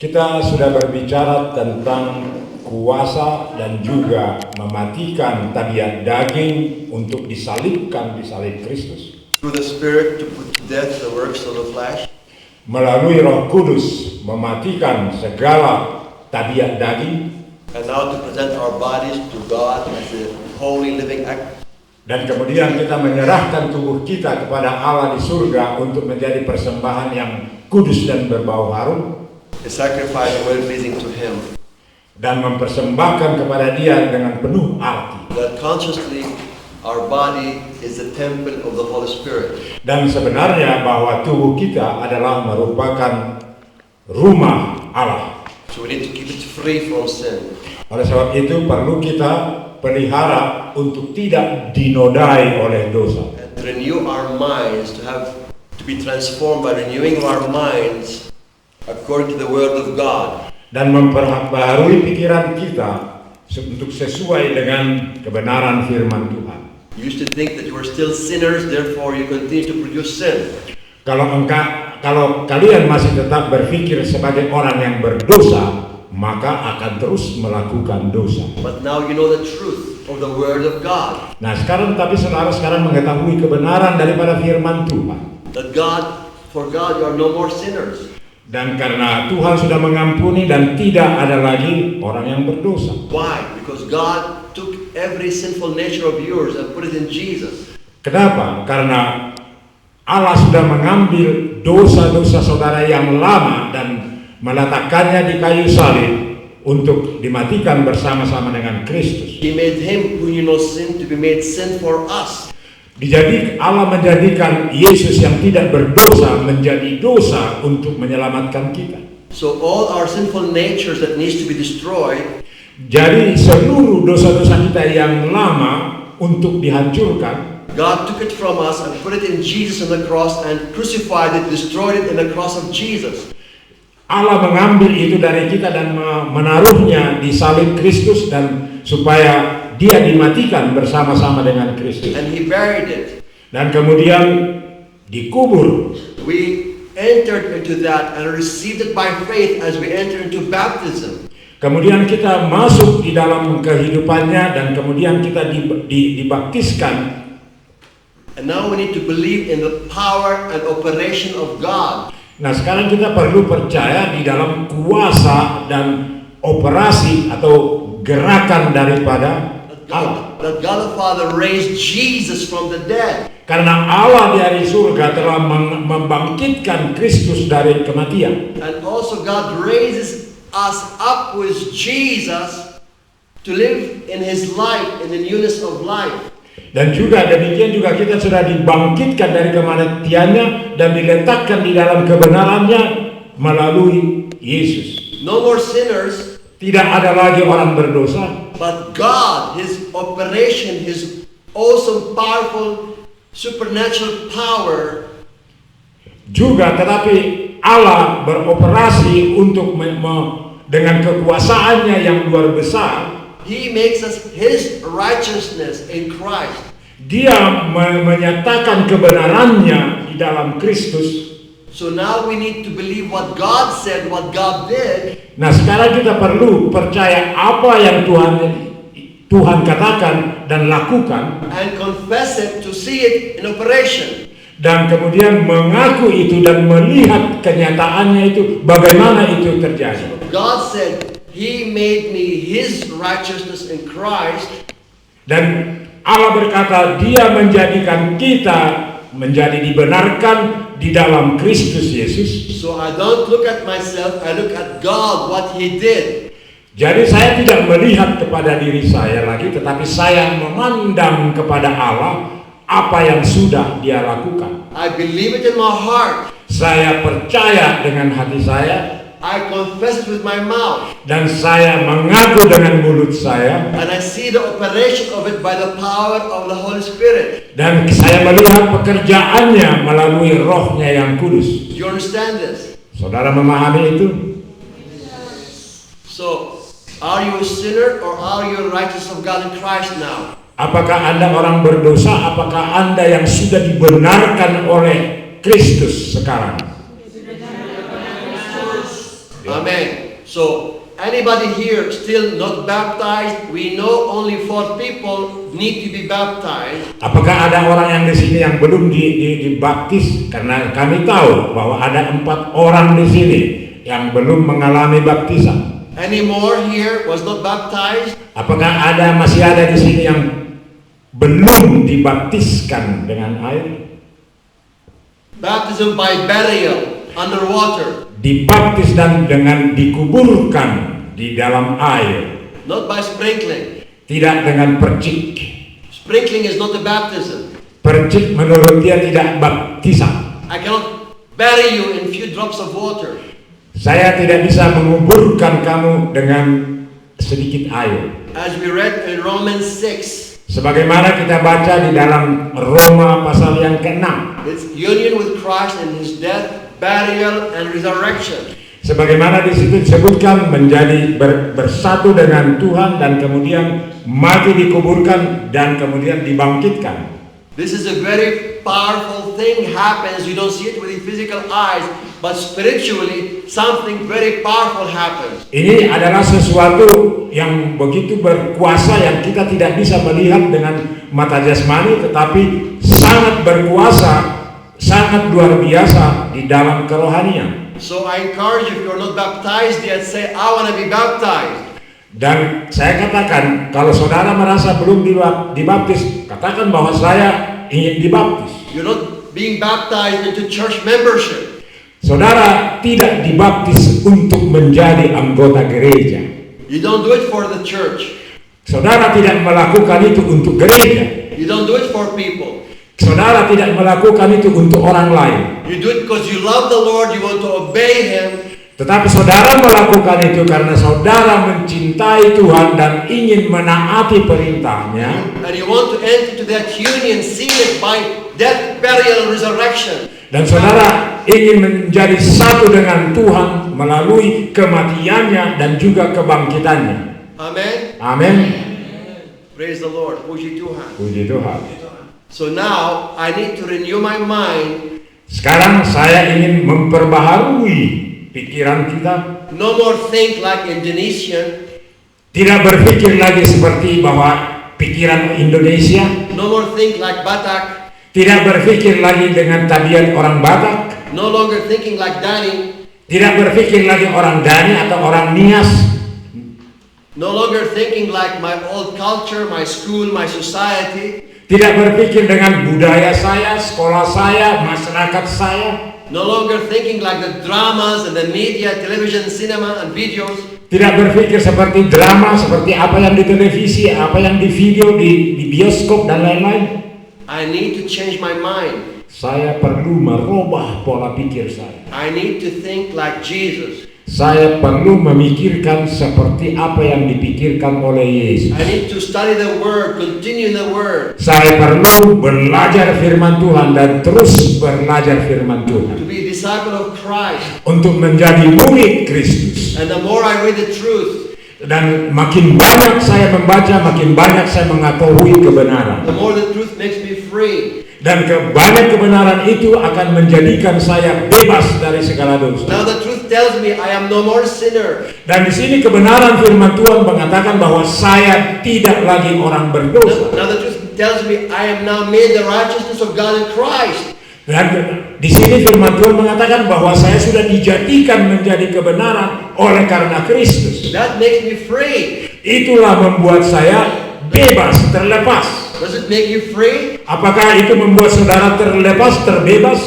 Kita sudah berbicara tentang kuasa dan juga mematikan tabiat daging untuk disalibkan di salib Kristus. Through the Spirit to put to death the works of the flesh. Melalui Roh Kudus mematikan segala tabiat daging. And now to present our bodies to God as a holy living act. Dan kemudian kita menyerahkan tubuh kita kepada Allah di surga untuk menjadi persembahan yang kudus dan berbau harum. A sacrifice well pleasing to Him. Dan mempersembahkan kepada Dia dengan penuh arti. That consciously our body is the temple of the Holy Spirit. Dan sebenarnya bahwa tubuh kita adalah merupakan rumah Allah. So we need to keep it free from sin. Oleh sebab itu perlu kita pelihara untuk tidak dinodai oleh dosa. And to renew our minds, to be transformed by renewing our minds according to the Word of God. Dan memperbaharui pikiran kita untuk sesuai dengan kebenaran firman Tuhan. You used to think that you were still sinners, therefore you continue to produce sin. Kalau kalian masih tetap berpikir sebagai orang yang berdosa, maka akan terus melakukan dosa. But now you know the truth of the Word of God. Nah sekarang saudara sekarang mengetahui kebenaran daripada firman Tuhan. That for God you are no more sinners. Dan karena Tuhan sudah mengampuni dan tidak ada lagi orang yang berdosa. Why? Because God took every sinful nature of yours and put it in Jesus. Kenapa? Karena Allah sudah mengambil dosa-dosa saudara yang lama dan meletakkannya di kayu salib untuk dimatikan bersama-sama dengan Kristus. He made Him who knew no sin to be made sin for us. Allah menjadikan Yesus yang tidak berdosa menjadi dosa untuk menyelamatkan kita. So all our sinful natures that needs to be destroyed. Jadi seluruh dosa-dosa kita yang lama untuk dihancurkan, God took it from us and put it in Jesus on the cross and crucified it, destroyed it in the cross of Jesus. Allah mengambil itu dari kita dan menaruhnya di salib Kristus dan supaya Dia dimatikan bersama-sama dengan Kristus. And He buried it. Dan kemudian dikubur. We entered into that and received it by faith as we enter into baptism. Kemudian kita masuk di dalam kehidupannya dan kemudian kita dibaptiskan. And now we need to believe in the power and operation of God. Nah sekarang kita perlu percaya di dalam kuasa dan operasi atau gerakan daripada Allah. That God the Father raised Jesus from the dead. Karena Allah dari surga telah membangkitkan Kristus dari kematian. And also God raises us up with Jesus to live in His light, in the newness of life. Dan juga demikian juga kita sudah dibangkitkan dari kematiannya dan diletakkan di dalam kebenarannya melalui Yesus. No more sinners. Tidak ada lagi orang berdosa. But God, His operation, His awesome, powerful, supernatural power. Juga tetapi Allah beroperasi untuk dengan kekuasaannya yang luar besar. He makes us His righteousness in Christ. Dia menyatakan kebenarannya di dalam Kristus. So now we need to believe what God said, what God did. Nah sekarang kita perlu percaya apa yang Tuhan katakan dan lakukan. And confess it to see it in operation. Dan kemudian mengaku itu dan melihat kenyataannya itu bagaimana itu terjadi. God said He made me His righteousness in Christ. Dan Allah berkata Dia menjadikan kita menjadi dibenarkan di dalam Kristus Yesus. So I don't look at myself, I look at God, what He did. Jadi saya tidak melihat kepada diri saya lagi, tetapi saya memandang kepada Allah apa yang sudah Dia lakukan. I believe it in my heart. Saya percaya dengan hati saya. I confess it with my mouth. Dan saya mengaku dengan mulut saya. And I see the operation of it by the power of the Holy Spirit. Dan saya melihat pekerjaannya melalui Roh-Nya yang kudus. Do you understand this? Saudara memahami itu? So, are you a sinner or are you a righteous of God in Christ now? Apakah Anda orang berdosa? Apakah Anda yang sudah dibenarkan oleh Kristus sekarang? Amen. So anybody here still not baptized? We know only 4 people need to be baptized. Apakah ada orang yang di sini yang belum dibaptis? Karena kami tahu bahwa ada 4 orang di sini yang belum mengalami baptisan. Any more here was not baptized? Apakah masih ada di sini yang belum dibaptiskan dengan air? Baptism by burial underwater. Dibaptis dan dengan dikuburkan di dalam air. Not by sprinkling. Tidak dengan percik. Sprinkling is not a baptism. Percik menurut dia tidak baptisan. I cannot bury you in few drops of water. Saya tidak bisa menguburkan kamu dengan sedikit air. As we read in Romans 6, Sebagaimana kita baca di dalam Roma pasal yang ke-6. it's union with Christ in His death, burial, and resurrection. Sebagaimana di situ disebutkan menjadi bersatu dengan Tuhan dan kemudian mati dikuburkan dan kemudian dibangkitkan. This is a very powerful thing happens. You don't see it with your physical eyes, but spiritually something very powerful happens. Ini adalah sesuatu yang begitu berkuasa yang kita tidak bisa melihat dengan mata jasmani, tetapi sangat berkuasa, sangat luar biasa di dalam kerohanian. So I encourage you, if you're not baptized yet, say, I want to be baptized. Dan saya katakan, kalau saudara merasa belum dibaptis, katakan bahwa saya ingin dibaptis. You're not being baptized into church membership. Saudara tidak dibaptis untuk menjadi anggota gereja. You don't do it for the church. Saudara tidak melakukan itu untuk gereja. You don't do it for people. Saudara tidak melakukan itu untuk orang lain. You do it because you love the Lord, you want to obey Him. Tetapi saudara melakukan itu karena saudara mencintai Tuhan dan ingin menaati perintahnya. And you want to enter into that union sealed by death, burial, and resurrection. Dan saudara ingin menjadi satu dengan Tuhan melalui kematiannya dan juga kebangkitannya. Amen. Amin. Praise the Lord. Puji Tuhan. Puji Tuhan. So now I need to renew my mind. Sekarang saya ingin memperbaharui pikiran kita. No more think like Indonesian. Tidak berpikir lagi seperti bahwa pikiran Indonesia. No more think like Batak. Tidak berpikir lagi dengan tabiat orang Batak. No longer thinking like Dani. Tidak berpikir lagi orang Dani atau orang Nias. No longer thinking like my old culture, my school, my society. Tidak berpikir dengan budaya saya, sekolah saya, masyarakat saya. No longer thinking like the dramas and the media, television, cinema, and videos. Tidak berpikir seperti drama, seperti apa yang di televisi, apa yang di video, di bioskop dan lain-lain. I need to change my mind. Saya perlu merubah pola pikir saya. I need to think like Jesus. Saya perlu memikirkan seperti apa yang dipikirkan oleh Yesus. I need to study the Word, continue in the Word. Saya perlu belajar firman Tuhan dan terus belajar firman Tuhan. To be a disciple of Christ. Untuk menjadi murid Kristus. And the more I read the truth, dan makin banyak saya membaca, makin banyak saya mengetahui kebenaran. the more the truth makes me free. Dan banyak kebenaran itu akan menjadikan saya bebas dari segala dosa. Now the truth tells me I am no more sinner. Dan di sini kebenaran firman Tuhan mengatakan bahwa saya tidak lagi orang berdosa. Now the truth tells me I am now made the righteousness of God in Christ. Dan di sini firman Tuhan mengatakan bahwa saya sudah dijadikan menjadi kebenaran oleh karena Kristus. That makes me free. Itulah membuat saya bebas, terlepas. Does it make you free? Apakah itu membuat saudara terlepas, terbebas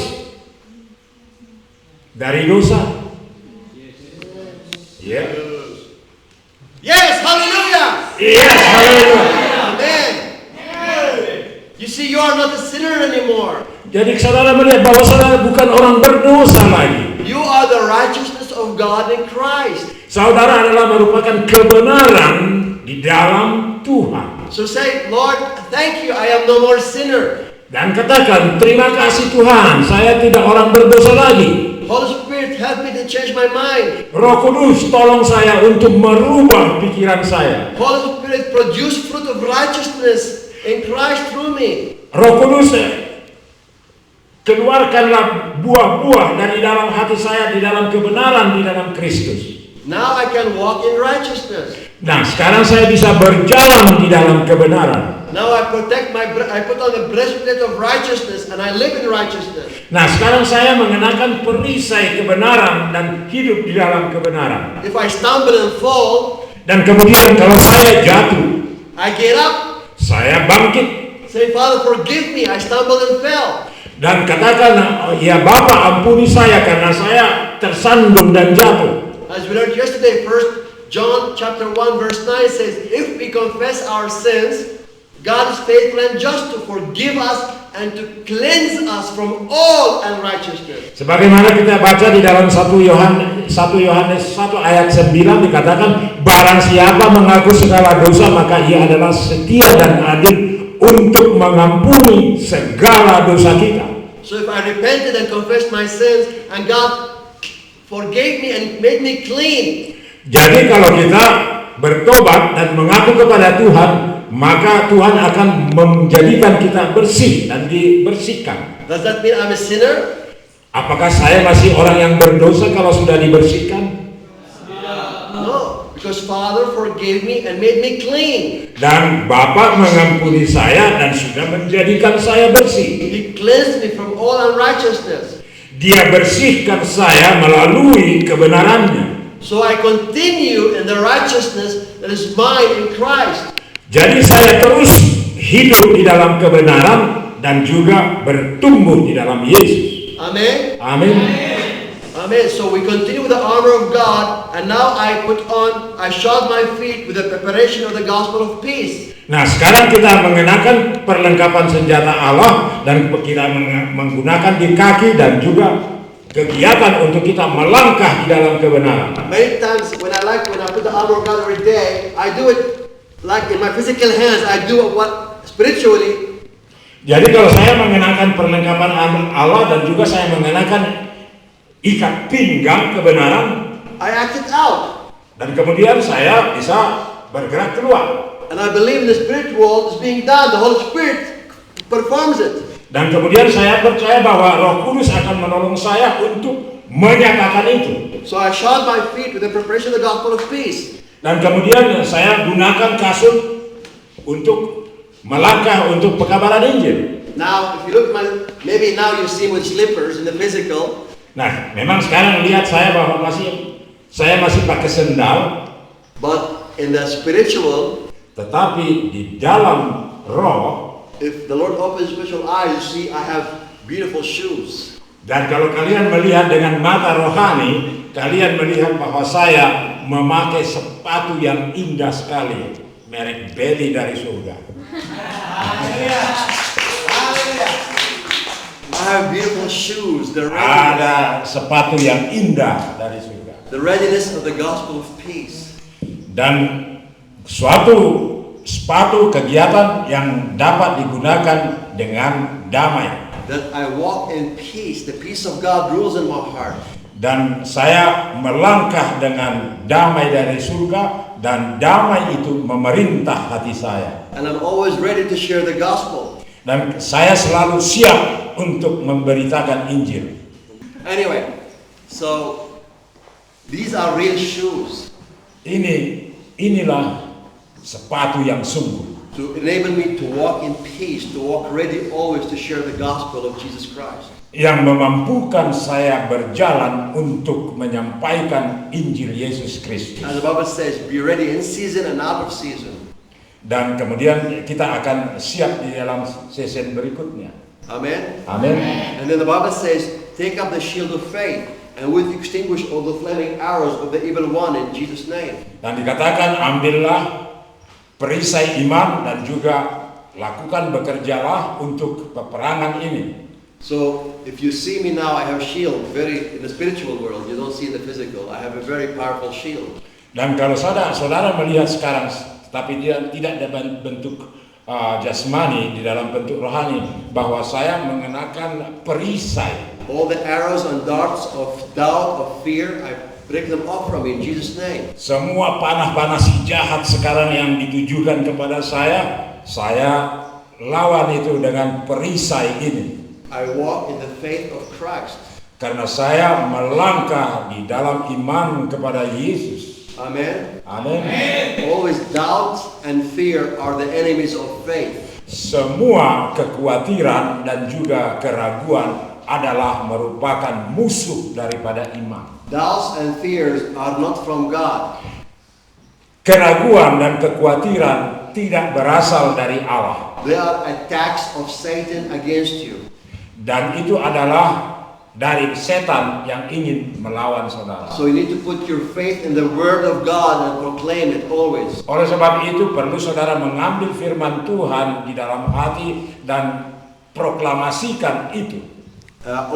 dari dosa? Yeah. Yes, hallelujah. Yes, haleluya. Amen. You see, you are not a sinner anymore. Jadi saudara melihat bahwa saudara bukan orang berdosa lagi. You are the righteousness of God in Christ. Saudara adalah merupakan kebenaran di dalam Tuhan. So say, Lord, thank you, I am no more sinner. Dan katakan, terima kasih Tuhan, saya tidak orang berdosa lagi. Holy Spirit, help me to change my mind. Roh Kudus, tolong saya untuk merubah pikiran saya. Holy Spirit, produce fruit of righteousness in Christ through me. Roh Kudus, keluarkanlah buah-buah dari dalam hati saya di dalam kebenaran di dalam Kristus. Now I can walk in righteousness. Nah, sekarang saya bisa berjalan di dalam kebenaran. Now I put on the breastplate of righteousness and I live in righteousness. Nah, sekarang saya mengenakan perisai kebenaran dan hidup di dalam kebenaran. If I stumble and fall, Dan kemudian kalau saya jatuh, I get up, saya bangkit say, Father, forgive me, I stumbled and fell. dan katakan, ya Bapa, ampuni saya karena saya tersandung dan jatuh. As we learned yesterday, 1 John chapter 1 verse 9 says, if we confess our sins, God is faithful and just to forgive us and to cleanse us from all unrighteousness. Sebagaimana kita baca di dalam 1 Yohanes 1 ayat 9 dikatakan, barang siapa mengaku segala dosa maka ia adalah setia dan adil untuk mengampuni segala dosa kita. So if I repented and confessed my sins and God forgave me and made me clean. Jadi kalau kita bertobat dan mengaku kepada Tuhan, maka Tuhan akan menjadikan kita bersih dan dibersihkan. Does that mean I'm a sinner? Apakah saya masih orang yang berdosa kalau sudah dibersihkan? No, because Father forgave me and made me clean. Dan Bapa mengampuni saya dan sudah menjadikan saya bersih. He cleansed me from all unrighteousness. Dia bersihkan saya melalui kebenarannya. So I continue in the righteousness that is mine in Christ. Jadi saya terus hidup di dalam kebenaran dan juga bertumbuh di dalam Yesus. Amen. Amin. Amen. So we continue with the armor of God, and now I shod my feet with the preparation of the gospel of peace. Nah, sekarang kita mengenakan perlengkapan senjata Allah dan kita menggunakan di kaki dan juga kegiatan untuk kita melangkah di dalam kebenaran. Many times when I put the armor of God every day, I do it like in my physical hands. I do what spiritually. Jadi kalau saya mengenakan perlengkapan Allah dan juga saya mengenakan ikat pinggang kebenaran, I act it out. dan kemudian saya bisa bergerak keluar. And I believe in the spirit world is being done. The Holy Spirit performs it. Dan kemudian saya percaya bahwa Roh Kudus akan menolong saya untuk menyatakan itu. So I shod my feet with the preparation of the gospel of peace. Dan kemudian saya gunakan kasut untuk melangkah untuk pekabaran Injil. Now, if you look at maybe now you see with slippers in the physical. Nah, memang sekarang lihat saya bahwa saya masih pakai sendal, But in the spiritual, tetapi di dalam roh, if the Lord opens spiritual eyes, you see I have beautiful shoes. dan kalau kalian melihat dengan mata rohani, kalian melihat bahwa saya memakai sepatu yang indah sekali, merek Belly dari surga. I have beautiful shoes. Ada sepatu yang indah dari surga. The readiness of the gospel of peace. Dan suatu sepatu kegiatan yang dapat digunakan dengan damai. That I walk in peace. The peace of God rules in my heart. Dan saya melangkah dengan damai dari surga, dan damai itu memerintah hati saya. And I'm always ready to share the gospel. Dan saya selalu siap untuk memberitakan Injil. Anyway, so these are real shoes Inilah sepatu yang sungguh to enable me to walk in peace, to walk ready always to share the gospel of Jesus Christ. yang memampukan saya berjalan untuk menyampaikan Injil Yesus Kristus. As the Bible says, be ready in season and out of season. Dan kemudian kita akan siap di dalam season berikutnya. Amen. Amin. And then the Bible says, take up the shield of faith and with extinguish all the flaming arrows of the evil one in Jesus' name. Dan dikatakan, ambillah perisai iman dan juga lakukan bekerjalah untuk peperangan ini. So if you see me now, I have a shield, very in the spiritual world. You don't see in the physical. I have a very powerful shield. Dan kalau saudara melihat sekarang, tapi dia tidak dalam bentuk jasmani, di dalam bentuk rohani, bahwa saya mengenakan perisai. All the arrows and darts of doubt, of fear, I break them off from me in Jesus' name. Semua panah-panah si jahat sekarang yang ditujukan kepada saya lawan itu dengan perisai ini. I walk in the faith of Christ. Karena saya melangkah di dalam iman kepada Yesus. Amen. Amin. Always doubt and fear are the enemies of faith. Semua kekhawatiran dan juga keraguan adalah merupakan musuh daripada iman. Doubts and fears are not from God. Keraguan dan kekhawatiran tidak berasal dari Allah. They are attacks of Satan against you. Dan itu adalah dari setan yang ingin melawan saudara. So you need to put your faith in the Word of God and proclaim it always. Oleh sebab itu perlu saudara mengambil firman Tuhan di dalam hati dan proklamasikan itu.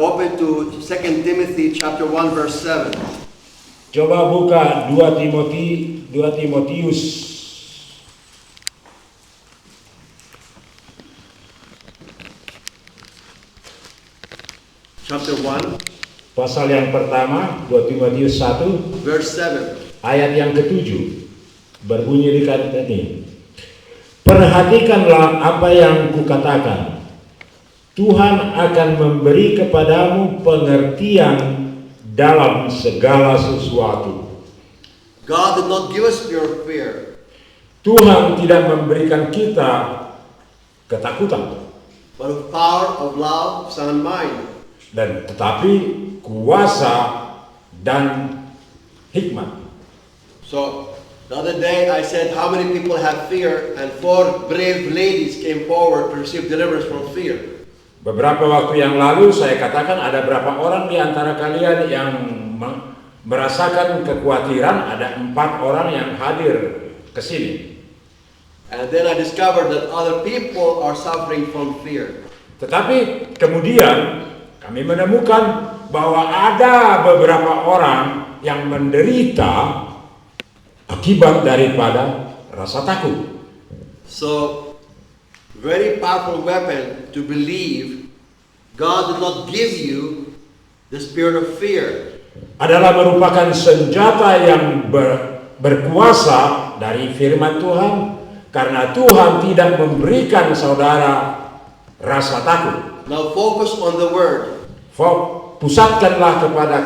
Open to 2 Timothy chapter 1 verse 7. Coba buka 2 Timotius Chapter 1 pasal yang pertama, 2 Timotius 1 verse 7. ayat yang ke-7 berbunyi dikatakan ini. Perhatikanlah apa yang kukatakan. Tuhan akan memberi kepadamu pengertian dalam segala sesuatu. God did not give us pure fear, Tuhan tidak memberikan kita ketakutan, but of power, of love, of sound mind. dan tetapi kuasa dan hikmat. So the other day I said how many people have fear, and 4 brave ladies came forward to receive deliverance from fear. Beberapa waktu yang lalu saya katakan ada berapa orang di antara kalian yang merasakan kekhawatiran. Ada 4 orang yang hadir ke sini. And then I discovered that other people are suffering from fear. Tetapi kemudian kami menemukan bahwa ada beberapa orang yang menderita akibat daripada rasa takut. So, very powerful weapon to believe God did not give you the spirit of fear. Adalah merupakan senjata yang berkuasa dari firman Tuhan, karena Tuhan tidak memberikan saudara rasa takut. Now focus on the word. Pusatkanlah kepada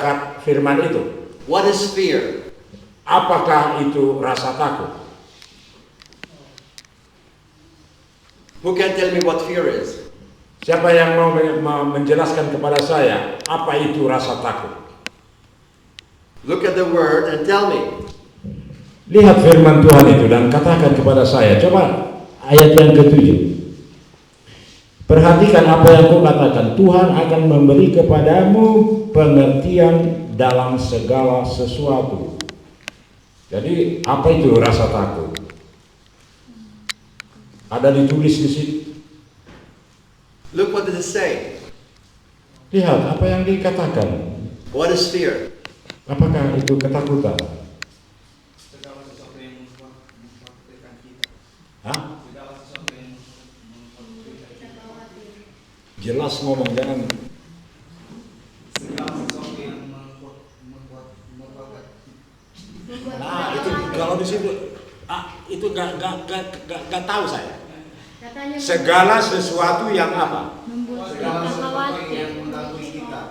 firman itu. What is fear? Apakah itu rasa takut? Who can tell me what fear is? Siapa yang mau menjelaskan kepada saya apa itu rasa takut? Look at the word and tell me. Lihat firman Tuhan itu dan katakan kepada saya. Coba ayat yang ke-7. Perhatikan apa yang kukatakan. Tuhan akan memberi kepadamu pengertian dalam segala sesuatu. Jadi apa itu rasa takut? Ada ditulis di situ. Look what does it say. Lihat apa yang dikatakan. What is fear? Apakah itu ketakutan? Segala sesuatu yang mengkhawatirkan kita. Hah? Segala sesuatu yang mengkhawatirkan kita. Jelas ngomong, jangan. Segala sesuatu yang mengkhawatirkan. Nah itu kalau di situ, itu nggak tahu saya. Katanya Segala sesuatu yang apa? membuat Segala kita sesuatu khawatir. yang mengganggu kita.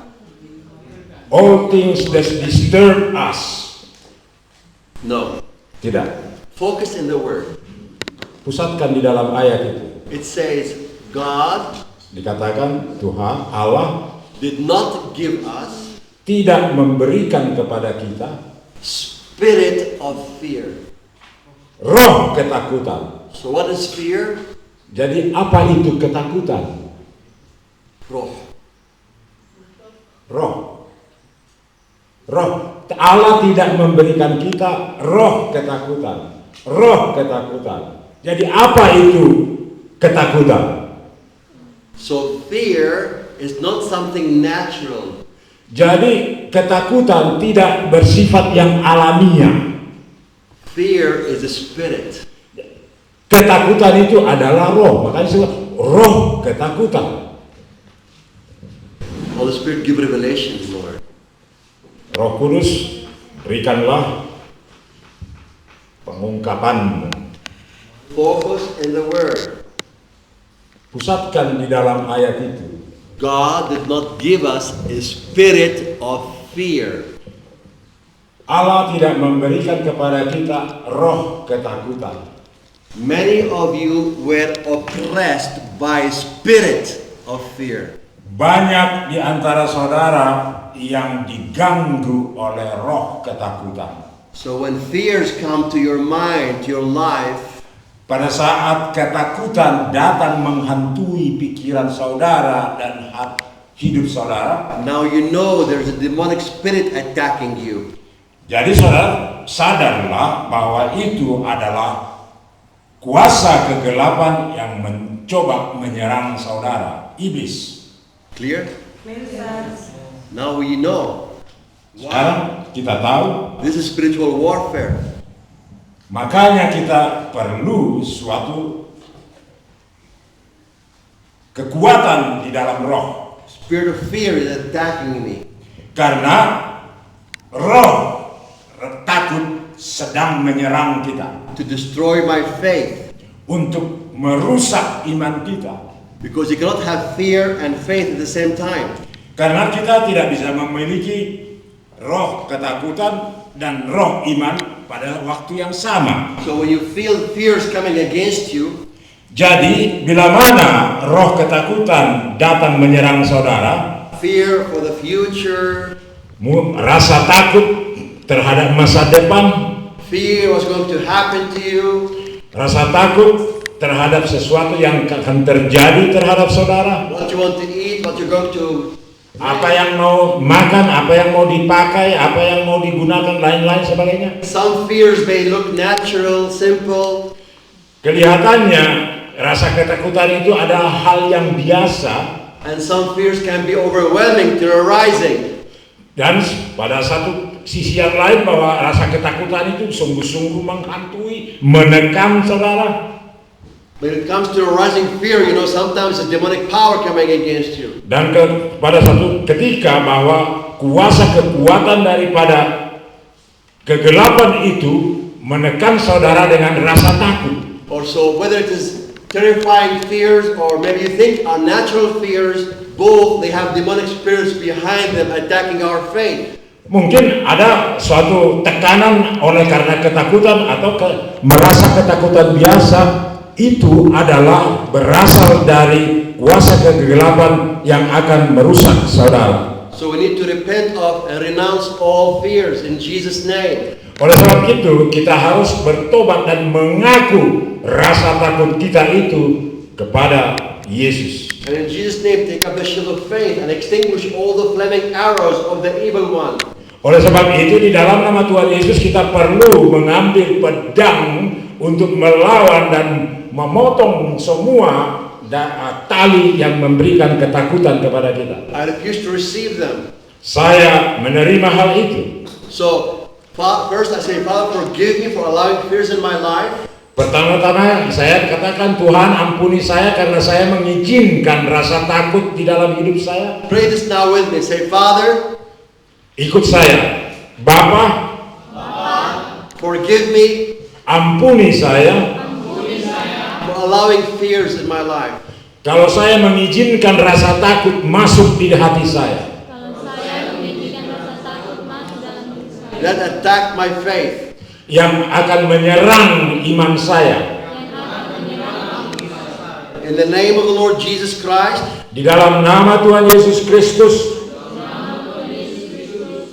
All things that disturb us. No. Tidak. Focus in the word. Pusatkan di dalam ayat itu. It says God Dikatakan Tuhan Allah did not give us tidak memberikan kepada kita spirit of fear. roh ketakutan. So what is fear? Jadi apa itu ketakutan? Roh. Roh. Roh. Allah tidak memberikan kita roh ketakutan. Roh ketakutan. Jadi apa itu ketakutan? So fear is not something natural. Jadi ketakutan tidak bersifat yang alamiah. Fear is a spirit. Ketakutan itu adalah roh. Makanya disebut roh ketakutan. Holy Spirit give revelation, Lord. Roh Kudus, berikanlah pengungkapan. Focus in the word. Pusatkan di dalam ayat itu. God did not give us a spirit of fear. Allah tidak memberikan kepada kita roh ketakutan. Many of you were oppressed by spirit of fear. Banyak di antara saudara yang diganggu oleh roh ketakutan. So when fears come to your mind, to your life, Pada saat ketakutan datang menghantui pikiran saudara dan hidup saudara, now you know there's a demonic spirit attacking you. jadi saudara sadarlah bahwa itu adalah kuasa kegelapan yang mencoba menyerang saudara, iblis. Clear? Now we know. Sekarang kita tahu, This is spiritual warfare. makanya kita perlu suatu kekuatan di dalam roh. Spirit of fear is attacking me. Karena roh takut sedang menyerang kita To destroy my faith. untuk merusak iman kita. Because you cannot have fear and faith at the same time. Karena kita tidak bisa memiliki roh ketakutan dan roh iman pada waktu yang sama. So when you feel fears coming against you, Jadi bila mana roh ketakutan datang menyerang saudara, fear for the future, rasa takut terhadap masa depan, fear what's going to happen to you, rasa takut terhadap sesuatu yang akan terjadi terhadap saudara, what you want to eat, what you're going to apa yang mau makan, apa yang mau dipakai, apa yang mau digunakan, lain-lain sebagainya. Some fears may look natural, simple, Kelihatannya rasa ketakutan itu adalah hal yang biasa, and some fears can be overwhelming, terrorizing. dan pada satu sisi yang lain bahwa rasa ketakutan itu sungguh-sungguh menghantui, menekan saudara. When it comes to terrorizing fear, you know, sometimes a demonic power coming against you. Dan pada satu ketika bahwa kuasa kekuatan daripada kegelapan itu menekan saudara dengan rasa takut. Also, whether it is terrifying fears or maybe you think are natural fears, both they have demonic spirits behind them attacking our faith. Mungkin ada suatu tekanan oleh karena ketakutan atau merasa ketakutan biasa, itu adalah berasal dari kuasa kegelapan yang akan merusak saudara. So we need to repent of and renounce all fears in Jesus' name. Oleh sebab itu kita harus bertobat dan mengaku rasa takut kita itu kepada Yesus. And in Jesus' name, take up the shield of faith and extinguish all the flaming arrows of the evil one. Oleh sebab itu di dalam nama Tuhan Yesus kita perlu mengambil pedang untuk melawan dan memotong semua tali yang memberikan ketakutan kepada kita. I refuse to receive them. Saya menerima hal itu. So, first I say, Father, forgive me for allowing fears in my life. Pertama-tama saya katakan, Tuhan ampuni saya karena saya mengizinkan rasa takut di dalam hidup saya. Pray this now with me. Say, Father, Ikut saya. Bapa, forgive me ampuni saya for allowing fears in my life. kalau saya mengizinkan rasa takut masuk di hati saya. Kalau saya mengizinkan rasa takut masuk dalam hidup saya, That attack my faith. Yang akan menyerang iman saya. yang akan menyerang In the name of the Lord Jesus Christ, Di dalam nama Tuhan Yesus Kristus,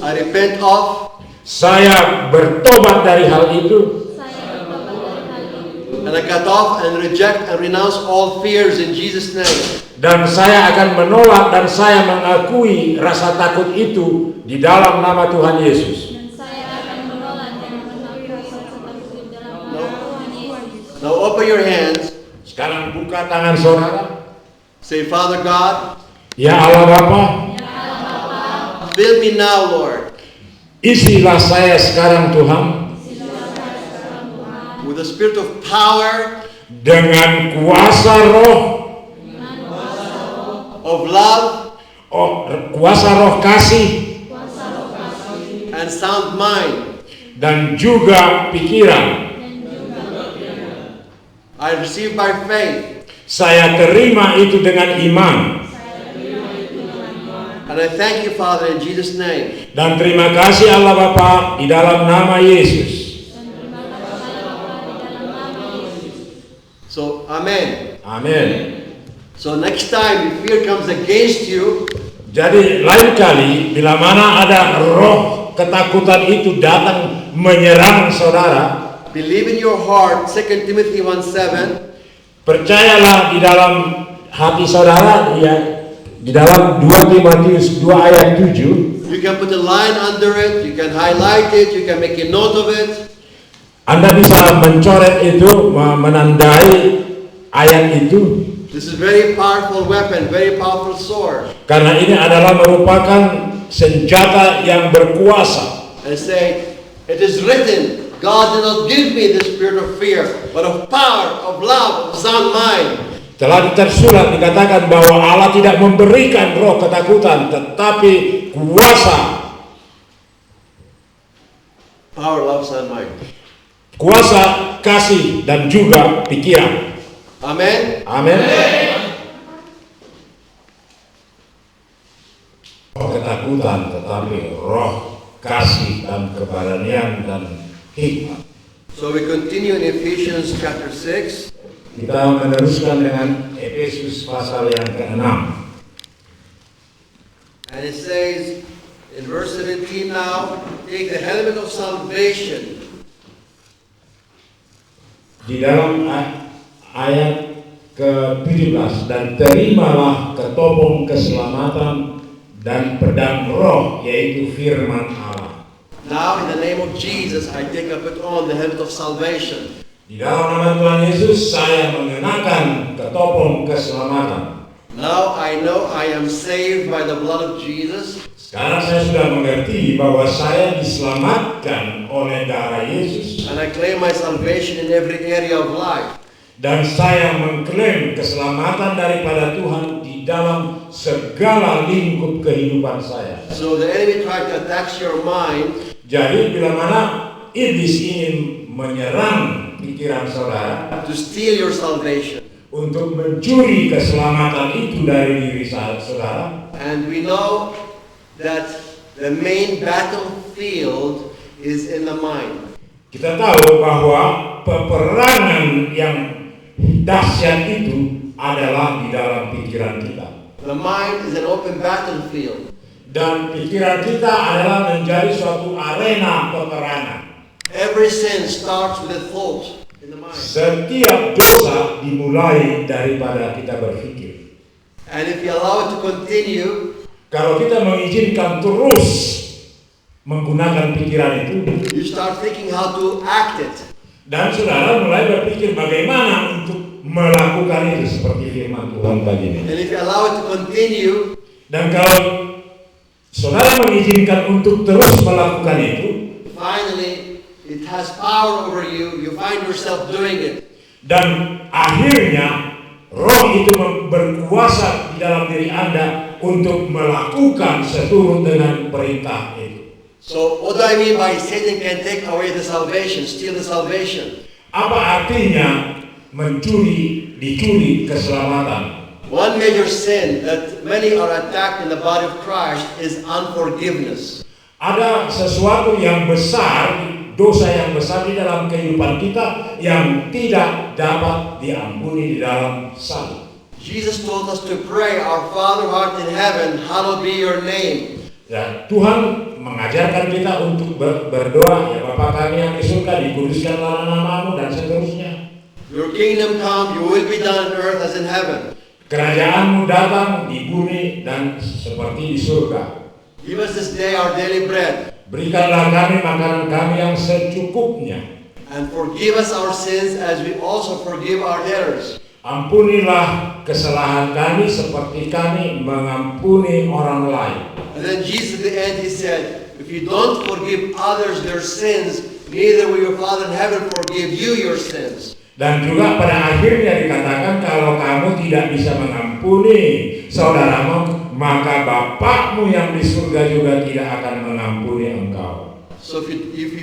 I repent of saya bertobat dari hal itu. saya bertobat dari hal itu, and I cut off and reject and renounce all fears in Jesus' name. Dan saya akan menolak dan saya mengakui rasa takut itu di dalam nama Tuhan Yesus. dan saya akan menolak dan mengakui rasa takut itu dalam nama Tuhan Yesus. Now open your hands. Sekarang buka tangan saudara. Say, Father God, Ya Allah Bapa, fill me now, Lord, isilah saya sekarang Tuhan with the spirit of power, dengan kuasa roh, of love, kuasa roh kasih, and sound mind. dan juga pikiran. I receive by faith Saya terima itu dengan iman. And I thank you, Father, in Jesus' name. Dan terima kasih Allah Bapa di dalam nama Yesus. Dan terima kasih Allah Bapa di dalam nama Yesus. So, amen. Amin. So next time, if fear comes against you, Jadi lain kali bila mana ada roh ketakutan itu datang menyerang saudara, believe in your heart, 2 Timothy 1:7. percayalah di dalam hati saudara, ya, di dalam 2 Timotius 2 ayat 7, You can put a line under it, you can highlight it, you can make a note of it. Anda bisa mencoret itu, menandai ayat itu, This is very powerful weapon, very powerful sword. karena ini adalah merupakan senjata yang berkuasa. And say, it is written, God did not give me the spirit of fear, but of power, of love, of sound mind. Telah tersurat dikatakan bahwa Allah tidak memberikan roh ketakutan, tetapi kuasa, Power, love, sound mind. kuasa, kasih, dan juga pikiran. Amen. Amin. Roh ketakutan, tetapi roh kasih dan keberanian dan hikmat. So we continue in Ephesians chapter 6. Kita meneruskan dengan Efesus pasal yang ke-6. And it says in verse 17 now, take the helmet of salvation. Di dalam ayat ke-17, dan terimalah ketopong keselamatan dan pedang roh, yaitu firman Allah. Now in the name of Jesus, I take up it on the helmet of salvation. Di dalam nama Tuhan Yesus, saya mengenakan ketopong keselamatan. Now I know I am saved by the blood of Jesus. Sekarang saya sudah mengerti bahwa saya diselamatkan oleh darah Yesus. And I claim my salvation in every area of life. Dan saya mengklaim keselamatan daripada Tuhan di dalam segala lingkup kehidupan saya. So the enemy tried to attack your mind. Jadi bila mana iblis ingin menyerang pikiran saudara To steal your salvation. untuk mencuri keselamatan itu dari diri saudara, And we know that the main battlefield is in the mind. kita tahu bahwa peperangan yang dahsyat itu adalah di dalam pikiran kita. The mind is an open battlefield. Dan pikiran kita adalah menjadi suatu arena peperangan. Every sin starts with a thought in the mind. Setiap dosa dimulai daripada kita berpikir. And if you allow it to continue, Kalau kita mengizinkan terus menggunakan pikiran itu, you start thinking how to act it. dan saudara mulai berpikir bagaimana untuk melakukan itu seperti firman Tuhan pagi ini. And if you allow it to continue, Dan kalau saudara mengizinkan untuk terus melakukan itu, finally it has power over you. You find yourself doing it. dan akhirnya roh itu berkuasa di dalam diri Anda untuk melakukan seturut dengan perintah itu. So what do I mean by Satan can take away the salvation, steal the salvation? Apa artinya dicuri keselamatan? One major sin that many are attacked in the body of Christ is unforgiveness. Ada sesuatu yang besar, dosa yang besar di dalam kehidupan kita yang tidak dapat diampuni di dalam salib. Jesus told us to pray, Our Father who art in heaven, hallowed be your name. Ya, Tuhan mengajarkan kita untuk berdoa, ya Bapa kami yang di surga, dikuduskanlah namamu, dan seterusnya. Your kingdom come, your will be done on earth as in heaven. Kerajaanmu datang di bumi dan seperti di surga. Give us this day our daily bread. Berikanlah kami makanan kami yang secukupnya. And forgive us our sins as we also forgive our debtors. Ampunilah kesalahan kami seperti kami mengampuni orang lain. And then Jesus at the end, he said, if you don't forgive others their sins, neither will your Father in heaven forgive you your sins. Dan juga pada akhirnya dikatakan kalau kamu tidak bisa mengampuni saudaramu, maka Bapakmu yang di surga juga tidak akan mengampuni engkau. So if you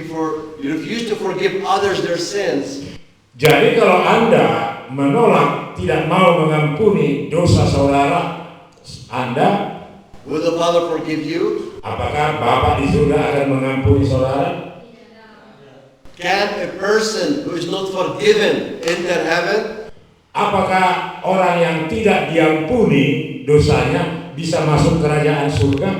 refuse to forgive others their sins, jadi kalau Anda menolak, tidak mau mengampuni dosa saudara Anda, Will the Father forgive you? Apakah Bapa di surga akan mengampuni saudara? Can a person who is not forgiven enter heaven? Apakah orang yang tidak diampuni dosanya bisa masuk kerajaan surga?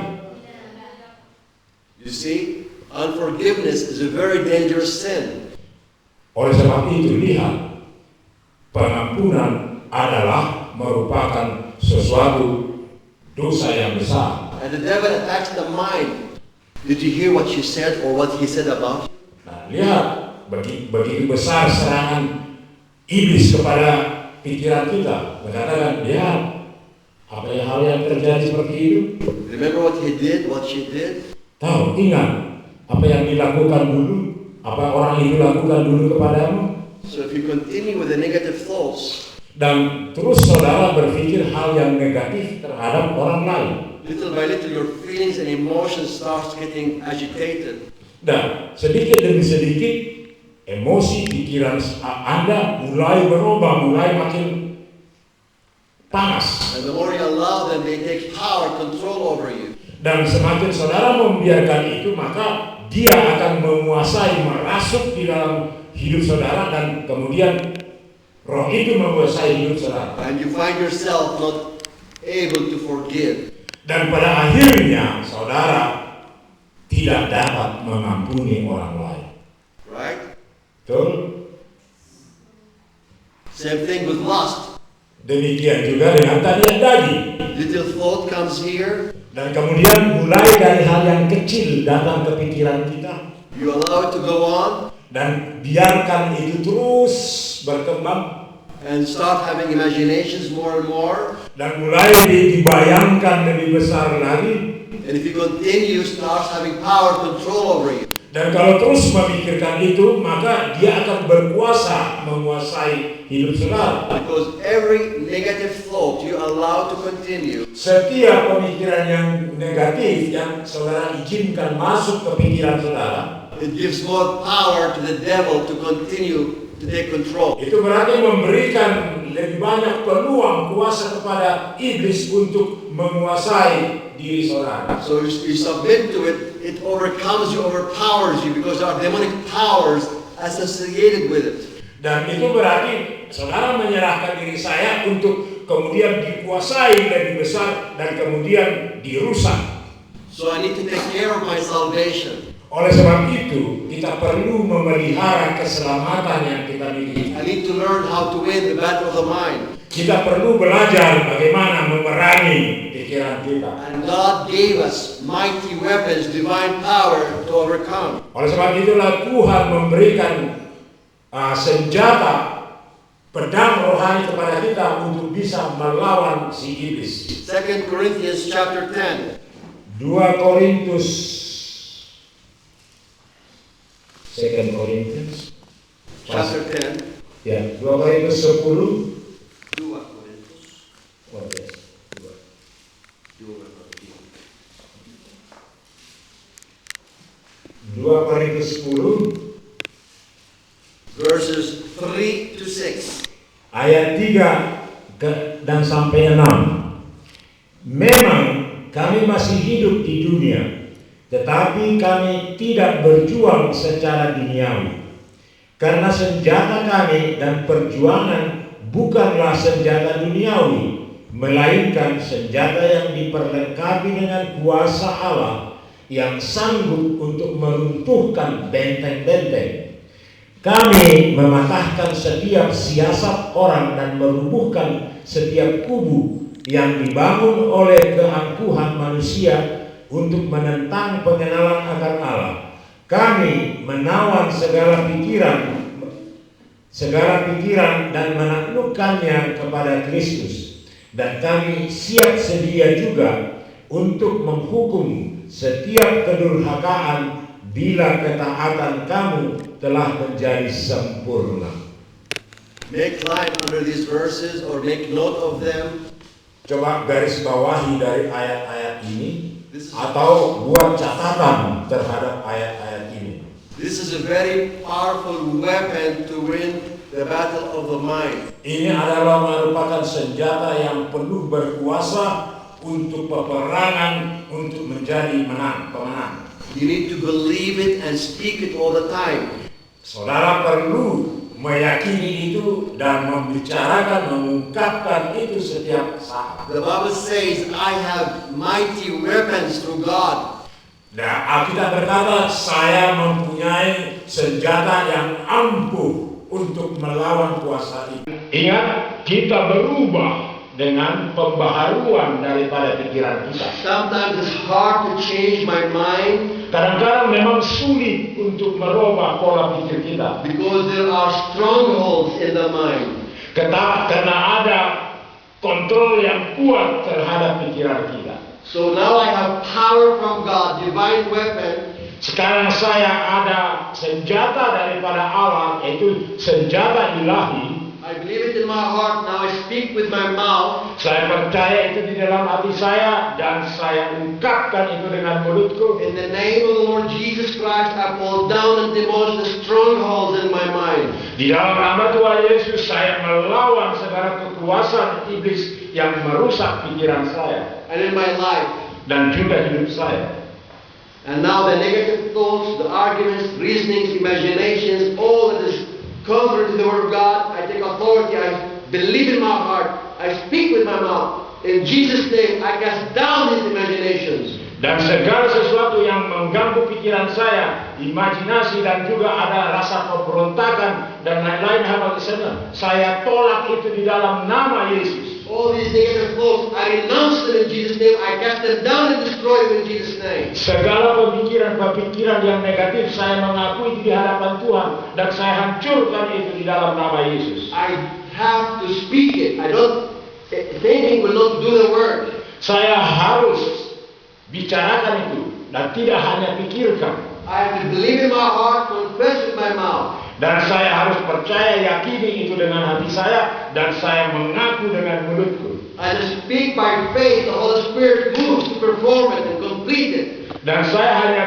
You see, unforgiveness is a very dangerous sin. Oleh sebab itu, lihat, pengampunan adalah merupakan sesuatu dosa yang besar. And the devil attacks the mind. Did you hear what she said or what he said about you? Nah, lihat, begitu besar serangan iblis kepada pikiran kita. Mengatakan, lihat, apa yang hal yang terjadi seperti itu? Remember what he did, what she did? Tahu, ingat, apa yang dilakukan dulu, apa orang itu lakukan dulu kepadamu. So if you continue with the negative thoughts, Dan terus saudara berpikir hal yang negatif terhadap orang lain. little by little your feelings and emotions starts getting agitated. Dan sedikit demi sedikit emosi pikiran Anda mulai berubah, mulai makin panas. And the more you allow them, they take power, control over you. Dan semakin saudara membiarkan itu, maka dia akan menguasai, merasuk di dalam hidup saudara, dan kemudian roh itu menguasai hidup saudara. And you find yourself not able to forgive. Dan pada akhirnya saudara tidak dapat mengampuni orang lain. Right? Betul? Same thing with lust. Demikian juga dengan tadian daging. Little thought comes here, Dan kemudian mulai dari hal yang kecil datang ke pikiran kita. you allow it to go on, Dan biarkan itu terus berkembang. and start having imaginations more and more. Dan mulai dibayangkan lebih besar lagi. And if you continue, starts having power, control over you. Dan kalau terus memikirkan itu, maka dia akan berkuasa menguasai hidup saudara. Because every negative thought you allow to continue, Setiap pemikiran yang negatif yang saudara izinkan masuk ke pikiran saudara, it gives more power to the devil to continue to take control. itu berarti memberikan lebih banyak peluang kuasa kepada iblis untuk menguasai diri saudara. So you submit to it, it overcomes you, overpowers you, because there are demonic powers associated with it. Dan itu berarti saudara menyerahkan diri saya untuk kemudian dikuasai lebih besar dan kemudian dirusak. So I need to take care of my salvation. Oleh sebab itu, kita perlu memelihara keselamatan yang kita miliki. I need to learn how to win the battle of the mind. Kita perlu belajar bagaimana memerangi pikiran kita. And God gave us mighty weapons, divine power to overcome. Oleh sebab itulah Tuhan memberikan senjata pedang rohani kepada kita untuk bisa melawan si iblis. 2 Corinthians chapter 10. 2 Korintus 2 Corinthians Chapter 10. ya 2 Korintus 10. 2 Korintus. Oh, yes. 2 Korintus 10 Verses 3 to 6. ayat 3 dan sampai 6. Memang kami masih hidup di dunia, tetapi kami tidak berjuang secara duniawi. Karena senjata kami dan perjuangan bukanlah senjata duniawi, melainkan senjata yang diperlengkapi dengan kuasa Allah yang sanggup untuk meruntuhkan benteng-benteng. Kami mematahkan setiap siasat orang dan merubuhkan setiap kubu yang dibangun oleh keangkuhan manusia untuk menentang pengenalan akan Allah. Kami menawan segala pikiran dan menaklukkannya kepada Kristus. Dan kami siap sedia juga untuk menghukum setiap kedurhakaan bila ketaatan kamu telah menjadi sempurna. Make line under these verses or make note of them. Coba garis bawahi dari ayat-ayat ini atau buat catatan terhadap ayat-ayat ini. This is a very powerful weapon to win the battle of the mind. Ini adalah merupakan senjata yang penuh berkuasa untuk peperangan, untuk menjadi pemenang. You need to believe it and speak it all the time. Saudara perlu meyakini itu dan membicarakan, mengungkapkan itu setiap saat. The Bible says, I have mighty weapons through God. Dan Alkitab berkata, saya mempunyai senjata yang ampuh untuk melawan kuasa itu. Ingat, kita berubah dengan pembaharuan daripada pikiran kita. Sometimes it's hard to change my mind Kadang-kadang memang sulit untuk merubah pola pikir kita. because there are strongholds in the mind. Karena ada kontrol yang kuat terhadap pikiran kita. So now I have power from God, divine weapon, Sekarang saya ada senjata daripada Allah, yaitu senjata ilahi. I believe it in my heart. Now I speak with my mouth. Saya percaya itu di dalam hati saya dan saya ungkapkan itu dengan mulutku. In the name of the Lord Jesus Christ, I pull down and demolish the strongholds in my mind. Di dalam nama Tuhan Yesus saya melawan segala kekuasaan iblis yang merusak pikiran saya And in my life. dan juga hidup saya. And now the negative thoughts, the arguments, reasonings, imaginations, all that is contrary to the Word of God, I take authority. I believe in my heart. I speak with my mouth. In Jesus' name, I cast down these imaginations. Dan segala sesuatu yang mengganggu pikiran saya, imajinasi dan juga ada rasa pemberontakan dan lain-lain hal di sana, saya tolak itu di dalam nama Yesus. All these negative thoughts, I renounce them in Jesus' name. I cast them down and destroy them in Jesus' name. Segala pemikiran yang negatif saya mengakui di hadapan Tuhan dan saya hancurkan itu di dalam nama Yesus. I have to speak it. I don't. Thinking will not do the work. Saya harus bicarakan itu dan tidak hanya pikirkan. I have to believe in my heart, confess with my mouth. Dan saya harus percaya, yakini itu dengan hati saya dan saya mengaku dengan mulutku. I just speak by faith. The Holy Spirit moves to perform it and complete it. Dan saya hanya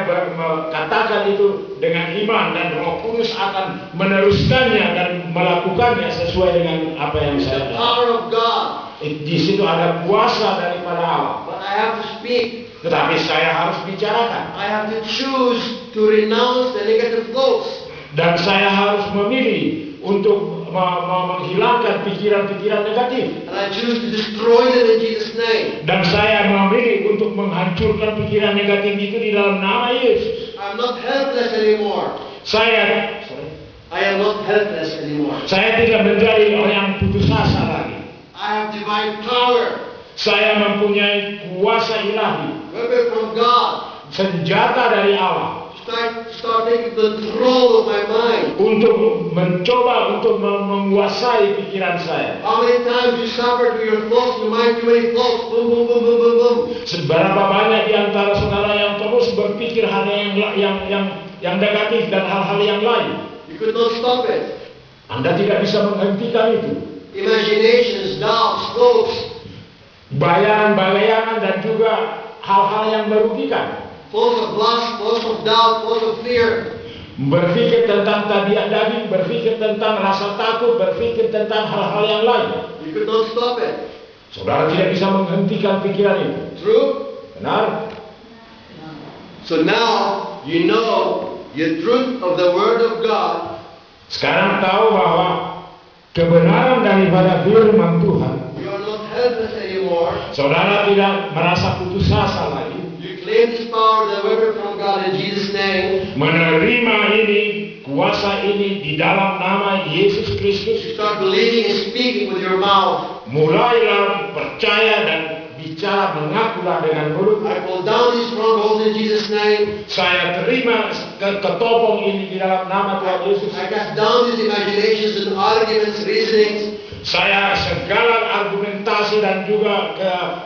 katakan itu dengan iman dan Roh Kudus akan meneruskannya dan melakukannya sesuai dengan apa yang It's saya the lakukan. power of God. Di situ ada kuasa daripada Allah. But I have to speak. Tetapi saya harus bicarakan I have to choose to renounce the negative thoughts. dan saya harus memilih untuk menghilangkan pikiran-pikiran negatif. And I choose to destroy them in Jesus' name. Dan saya memilih untuk menghancurkan pikiran negatif itu di dalam nama Yesus. I'm not helpless anymore. I am not helpless anymore. Saya tidak menjadi orang yang putus asa lagi. I have divine power. Saya mempunyai kuasa ilahi, Weapon from God. senjata dari Allah Start taking control of my mind. untuk mencoba untuk menguasai pikiran saya. How many times you suffered with your thoughts, your mind, too many thoughts, boom, boom, boom, boom, boom, boom. Seberapa banyak di antara saudara yang terus berpikir hal yang negatif dan hal-hal yang lain. You could not stop it. Anda tidak bisa menghentikan itu. Imaginations, doubts, thoughts, Bayangan-bayangan dan juga hal-hal yang merugikan. thoughts of lust, thoughts of doubt, thoughts of fear. Berpikir tentang tabiat daging, berpikir tentang rasa takut, berpikir tentang hal-hal yang lain. You could not stop it. Saudara tidak bisa menghentikan pikiran itu. True? Benar? So now you know the truth of the Word of God. Sekarang tahu bahwa kebenaran daripada firman Tuhan. You are not helpless anymore. Saudara tidak merasa putus asa lagi. You claim this power, the weapon from God in Jesus' name. Menerima ini, kuasa ini di dalam nama Yesus Kristus. You start believing and speaking with your mouth. Mulailah percaya dan bicara, mengakulah dengan mulut. I pull down these strongholds in Jesus' name. Saya terima ketopong ini di dalam nama Tuhan Yesus. I cast down these imaginations and arguments, reasonings. Saya segala argumentasi dan juga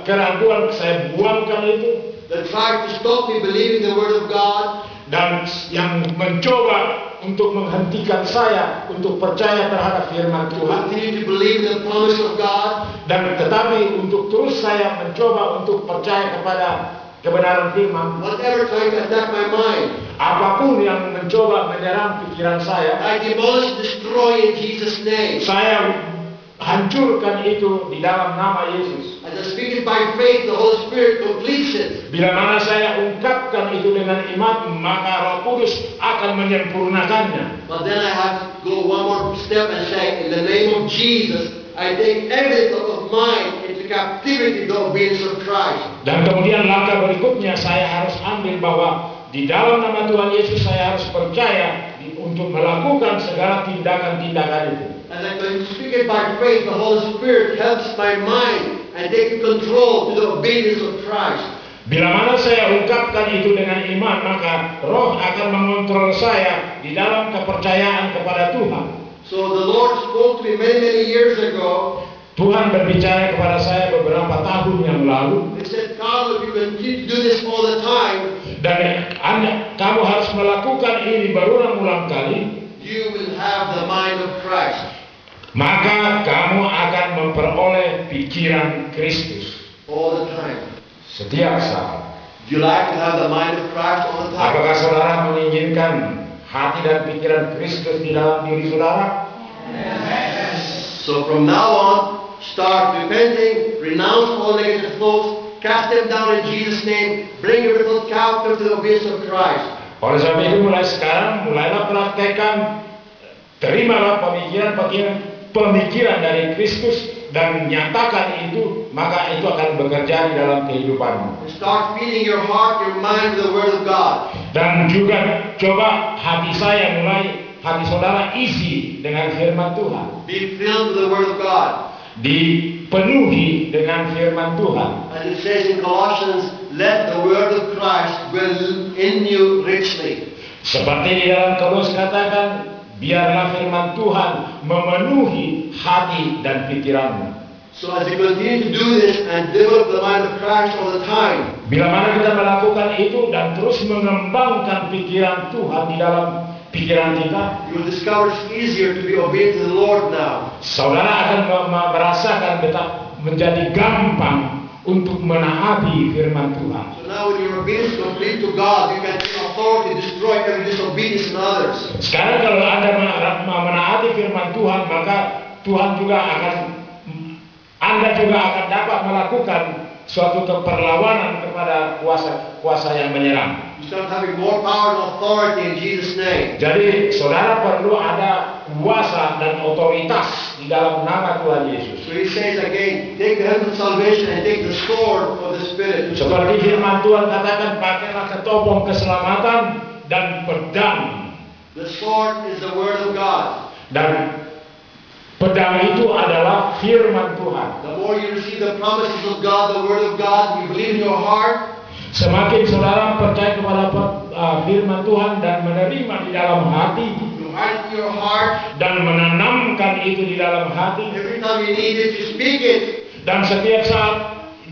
keraguan saya buangkan itu. That try to stop me believing the Word of God. Dan yang mencoba untuk menghentikan saya untuk percaya terhadap firman Tuhan. Continue to believe in the promise of God. Dan tetapi untuk terus saya mencoba untuk percaya kepada kebenaran firman. Whatever trying to attack my mind. Apapun yang mencoba menyerang pikiran saya, I demolish, destroy in Jesus' name. saya hancurkan itu di dalam nama Yesus. I As I speak it by faith, the Holy Spirit completes it. Bila mana saya ungkapkan itu dengan iman, maka Roh Kudus akan menyempurnakannya. But then I have to go one more step and say, in the name of Jesus, I take every thought of mine into captivity, the obedience of Christ. Dan kemudian langkah berikutnya saya harus ambil bahwa di dalam nama Tuhan Yesus saya harus percaya untuk melakukan segala tindakan-tindakan itu. As I speak it by faith, the Holy Spirit helps my mind and takes control to the obedience of Christ. Bila mana saya ungkapkan itu dengan iman, maka Roh akan mengontrol saya di dalam kepercayaan kepada Tuhan. So the Lord spoke to me many years ago. Tuhan berbicara kepada saya beberapa tahun yang lalu. He said, Carl, if you continue to do this all the time, Dan kamu harus melakukan ini berulang-ulang kali, you will have the mind of Christ. maka kamu akan memperoleh pikiran Kristus All the time. setiap saat. Do you like to have the mind of Christ all the time? Apakah saudara menginginkan hati dan pikiran Kristus di dalam diri saudara? So from now on, start repenting, renounce all negative thoughts, cast them down in Jesus' name, bring every thought captive to the obedience of Christ. Oleh sebab itu mulai sekarang, mulailah praktekkan, terimalah pemikiran dari Kristus dan nyatakan itu, maka itu akan bekerja di dalam kehidupanmu. And start feeding your heart, your mind with the Word of God. Dan juga coba hati saudara isi dengan firman Tuhan. Be filled with the Word of God. Dipenuhi dengan firman Tuhan. As it says in Colossians, let the Word of Christ dwell in you richly. Seperti di dalam Kolose katakan, biarlah firman Tuhan memenuhi hati dan pikiranmu. So as you continue to do this and develop the mind of Christ all the time, Bila mana kita melakukan itu dan terus mengembangkan pikiran Tuhan di dalam pikiran kita, you will discover it's easier to be obedient to the Lord now. saudara akan merasakan menjadi gampang untuk menaati firman Tuhan. So now when your obedience is complete to God, you can take authority to destroy every disobedience in others. Sekarang kalau Anda menaati firman Tuhan, maka Anda juga akan dapat melakukan suatu perlawanan kepada kuasa yang menyerang. You start having more power and authority in Jesus' name. Jadi saudara perlu ada kuasa dan otoritas di dalam nama Tuhan Yesus. So he says again, take the helmet of salvation and take the sword of the Spirit. Seperti firman Tuhan katakan, pakailah ketopong keselamatan dan pedang. The sword is the Word of God. Dan pedang itu adalah firman Tuhan. The more you receive the promises of God, the Word of God, you believe in your heart, Semakin saudara percaya kepada firman Tuhan dan menerima di dalam hati, you hide in your heart. dan menanamkan itu di dalam hati, Every time you need it, you speak it. dan setiap saat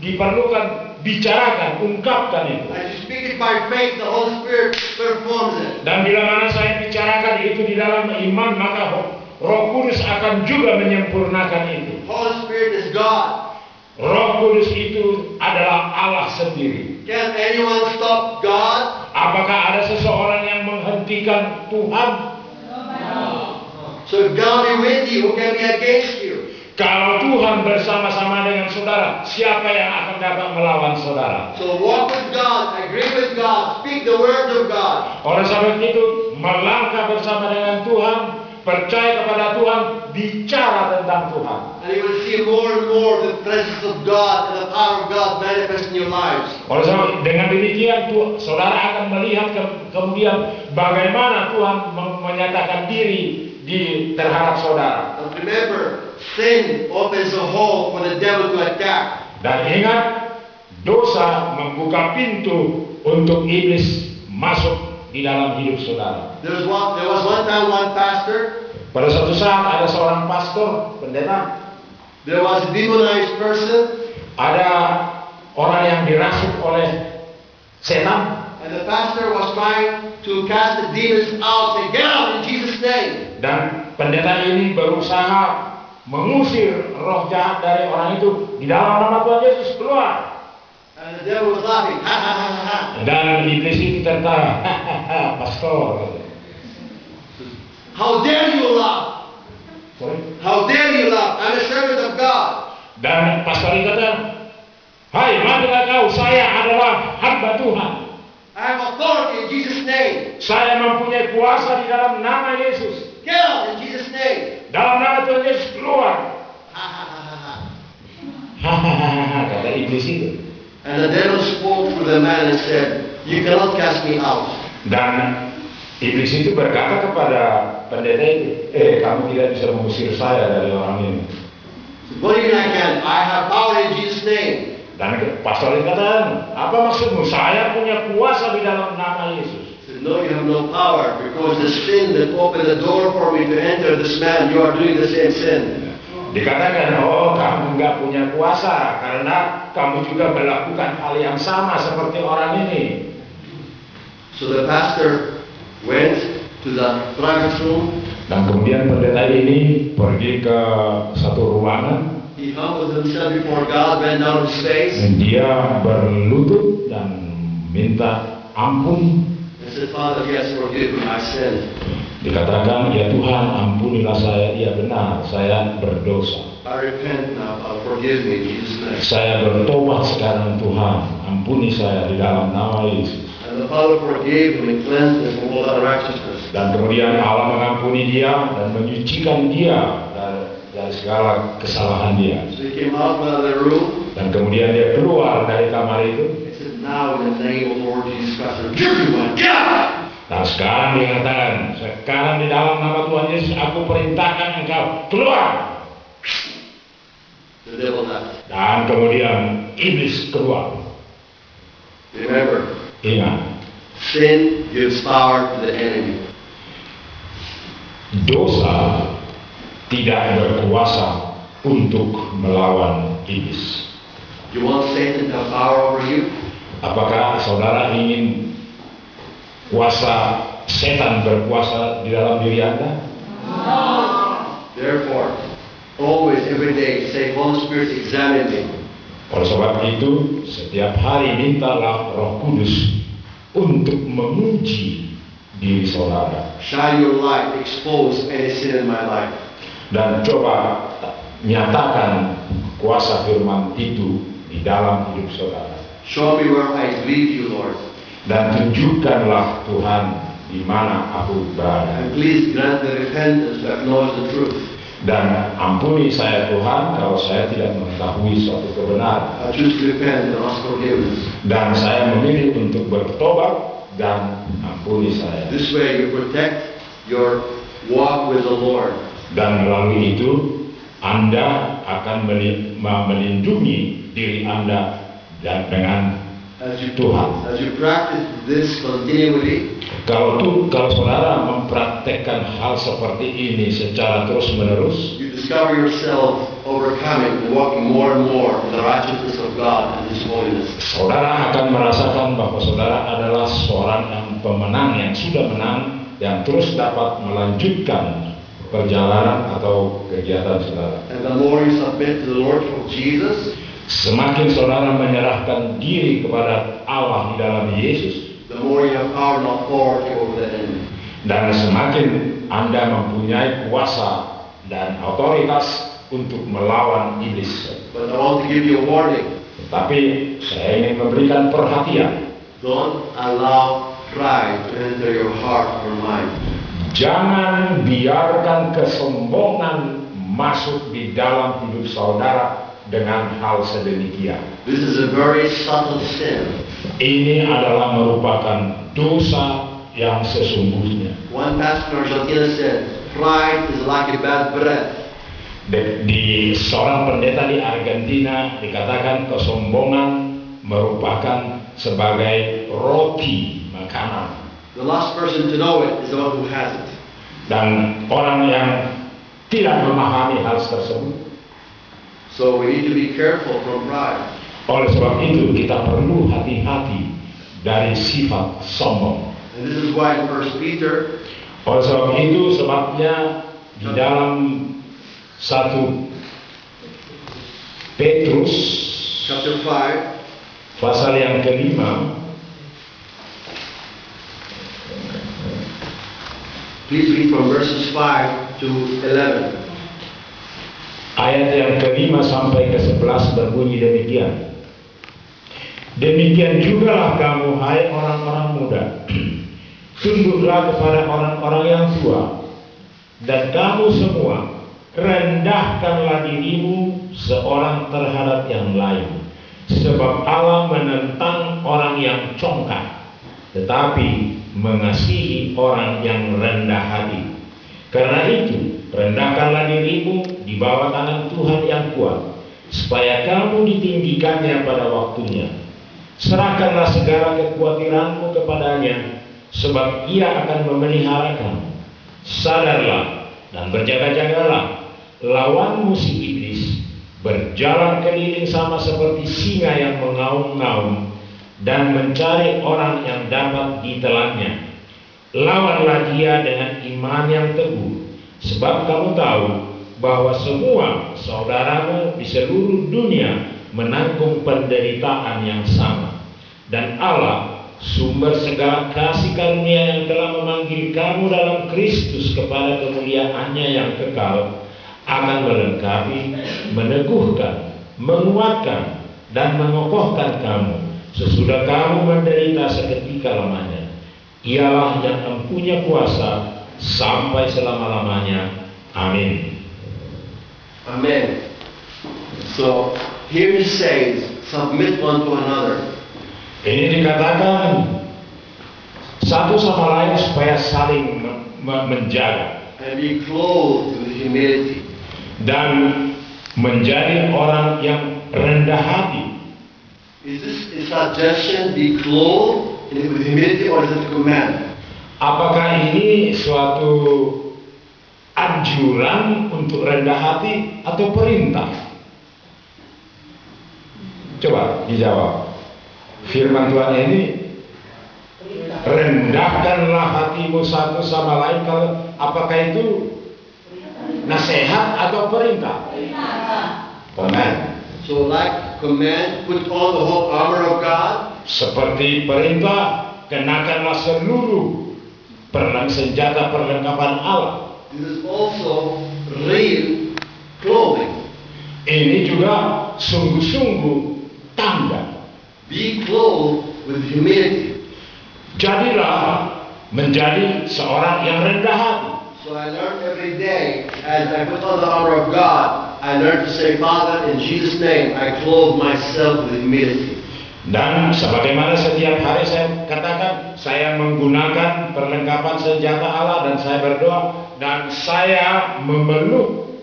diperlukan, bicarakan, ungkapkan itu. As you speak it by faith, the Holy Spirit performs it. Dan bila mana saya bicarakan itu di dalam iman, maka Roh Kudus akan juga menyempurnakan itu. Holy Spirit is God. Roh Kudus itu adalah Allah sendiri. Can anyone stop God? Apakah ada seseorang yang menghentikan Tuhan? So if God be with you, who can be against you? Kalau Tuhan bersama-sama dengan saudara, siapa yang akan dapat melawan saudara? So walk with God, agree with God, speak the words of God. Oleh sebab itu, melangkah bersama dengan Tuhan, percaya kepada Tuhan, bicara tentang Tuhan. And you will see more and more the presence of God and the power of God manifest in your lives. Oleh sebab dengan demikian, saudara akan melihat kemudian bagaimana Tuhan menyatakan diri terhadap saudara. And remember, sin opens a hole for the devil to attack. Dan ingat, dosa membuka pintu untuk iblis masuk di dalam hidup saudara. There was one time one pastor, Pada suatu saat ada seorang pastor, pendeta, there was a demonized person, ada orang yang dirasuk oleh setan, and the pastor was trying to cast the demons out and get out in Jesus' name. dan pendeta ini berusaha mengusir roh jahat dari orang itu di dalam nama Tuhan Yesus, keluar. And the devil was laughing, ha ha ha ha ha. Dan iblis itu tertawa, hahaha, pastor. How dare you laugh? Sorry. How dare you laugh? I'm a servant of God. Dan pastor itu kata, Hai, matilah kau, saya adalah hamba Tuhan. I have authority in Jesus' name. Saya mempunyai kuasa di dalam nama Yesus. Get out in Jesus' name. Dalam nama Tuhan Yesus keluar. Ha ha ha ha ha. Hahaha, kata iblis itu. And the devil spoke to the man and said, "You cannot cast me out." Dan iblis itu berkata kepada pendeta itu, kamu tidak bisa mengusir saya dari orang ini. What do you mean I can? I have power in Jesus' name. Dan pastor itu katakan, apa maksudmu? Saya punya kuasa di dalam nama Yesus. He said, "No, you have no power because the sin that opened the door for me to enter this man, you are doing the same sin." Dikatakan, oh kamu nggak punya kuasa karena kamu juga melakukan hal yang sama seperti orang ini. So the pastor went to the private room. Dan kemudian pendeta ini pergi ke satu ruangan. He humbled himself before God, bent down his face, Dan dia berlutut dan minta ampun. and said, "Father, yes, forgive me, I sinned. Dikatakan, ya Tuhan ampunilah saya, iya benar, saya berdosa. I repent now, forgive me in Jesus' name." Saya bertobat sekarang Tuhan, ampuni saya di dalam nama Yesus. And the Father forgave him and cleansed him from all unrighteousness. Dan kemudian Allah mengampuni dia dan menyucikan dia dari segala kesalahan dia. So he came out of the room. Dan kemudian dia keluar dari kamar itu. He said, "Now in the name of the Lord Jesus Christ, everyone, get out!" Nah sekarang dia katakan, sekarang di dalam nama Tuhan Yesus aku perintahkan engkau keluar. The devil left. Dan kemudian iblis keluar. Remember, Ingat, sin gives power to the enemy. dosa tidak berkuasa untuk melawan iblis. You want Satan to have power over you? Apakah saudara ingin kuasa setan berkuasa di dalam diri Anda? Therefore, always, every day, say, "Holy Spirit, examine me." Oleh sebab itu, setiap hari mintalah Roh Kudus untuk menguji diri saudara. Shine your light, expose any sin in my life. Dan coba nyatakan kuasa firman itu di dalam hidup saudara. Show me where I grieve you, Lord. Dan tunjukkanlah Tuhan di mana aku berada. And please grant the repentance to acknowledge the truth. Dan ampuni saya Tuhan kalau saya tidak mengetahui suatu kebenaran. I choose to repent and ask forgiveness. Dan saya memilih untuk bertobat dan ampuni saya. This way you protect your walk with the Lord. Dan melalui itu Anda akan melindungi diri Anda dan dengan Tuhan. As you practice this continually, Kalau saudara mempraktekkan hal seperti ini secara terus-menerus, you discover yourself overcoming and walking more and more in the righteousness of God and His holiness. saudara akan merasakan bahwa saudara adalah seorang yang pemenang, yang sudah menang, yang terus dapat melanjutkan perjalanan atau kegiatan saudara. And the more you submit to the Lordship of Jesus, Semakin saudara menyerahkan diri kepada Allah di dalam Yesus, the more you have power and authority over the enemy. dan semakin Anda mempunyai kuasa dan otoritas untuk melawan iblis. But I want to give you a warning. Tapi saya ingin memberikan perhatian. Don't allow pride to enter your heart or mind. Jangan biarkan kesombongan masuk di dalam hidup saudara dengan hal sedemikian. This is a very subtle sin. Ini adalah merupakan dosa yang sesungguhnya. One pastor in Argentina said, "Pride is like a bad breath. Di seorang pendeta di Argentina dikatakan kesombongan merupakan sebagai roti makanan. The last person to know it is the one who has it." Dan orang yang tidak memahami hal tersebut. So we need to be careful from pride. Oleh sebab itu kita perlu hati-hati dari sifat sombong. And this is why in 1 Peter Oleh sebab itu sebabnya di dalam 1 Petrus chapter 5, pasal yang kelima, please read from verses 5 to 11. ayat yang kelima sampai ke 11 berbunyi demikian. Demikian jugalah kamu, hai orang-orang muda, tunduklah kepada orang-orang yang tua, dan kamu semua rendahkanlah dirimu seorang terhadap yang lain, sebab Allah menentang orang yang congkak, tetapi mengasihi orang yang rendah hati. Karena itu, rendahkanlah dirimu di bawah tangan Tuhan yang kuat, supaya kamu ditinggikannya pada waktunya. Serahkanlah segala kekhawatiranmu kepadanya, sebab Ia akan memelihara kamu. Sadarlah dan berjaga-jagalah, lawanmu si iblis berjalan keliling sama seperti singa yang mengaum-ngaum dan mencari orang yang dapat ditelannya. Lawanlah dia dengan iman yang teguh, sebab kamu tahu bahwa semua saudaramu di seluruh dunia menanggung penderitaan yang sama. Dan Allah, sumber segala kasih karunia yang telah memanggil kamu dalam Kristus kepada kemuliaannya yang kekal, akan melengkapi, meneguhkan, menguatkan, dan mengokohkan kamu sesudah kamu menderita seketika lamanya. Ialah yang mempunyai kuasa sampai selama-lamanya. Amin. Amen. So here he says, submit one to another. Ini dikatakan satu sama lain supaya saling menjaga And be clothed with humility. dan menjadi orang yang rendah hati. Is this a suggestion, be clothed with humility, or is it a command? Apakah ini suatu anjuran untuk rendah hati atau perintah? Coba dijawab. Firman Tuhan ini, rendahkanlah hatimu satu sama lain. Kalau apakah itu nasihat atau perintah? Amen. So like command, put on the whole armor of God. Seperti perintah, kenakanlah seluruh senjata perlengkapan Allah. This is also real clothing. Ini juga sungguh-sungguh tanda. Be clothed with humility. Jadilah menjadi seorang yang rendah hati. So I learn every day, as I put on the armor of God, I learn to say, Father, in Jesus' name, I clothe myself with humility. Dan sebagaimana setiap hari saya katakan, saya menggunakan perlengkapan senjata Allah dan saya berdoa dan saya memeluk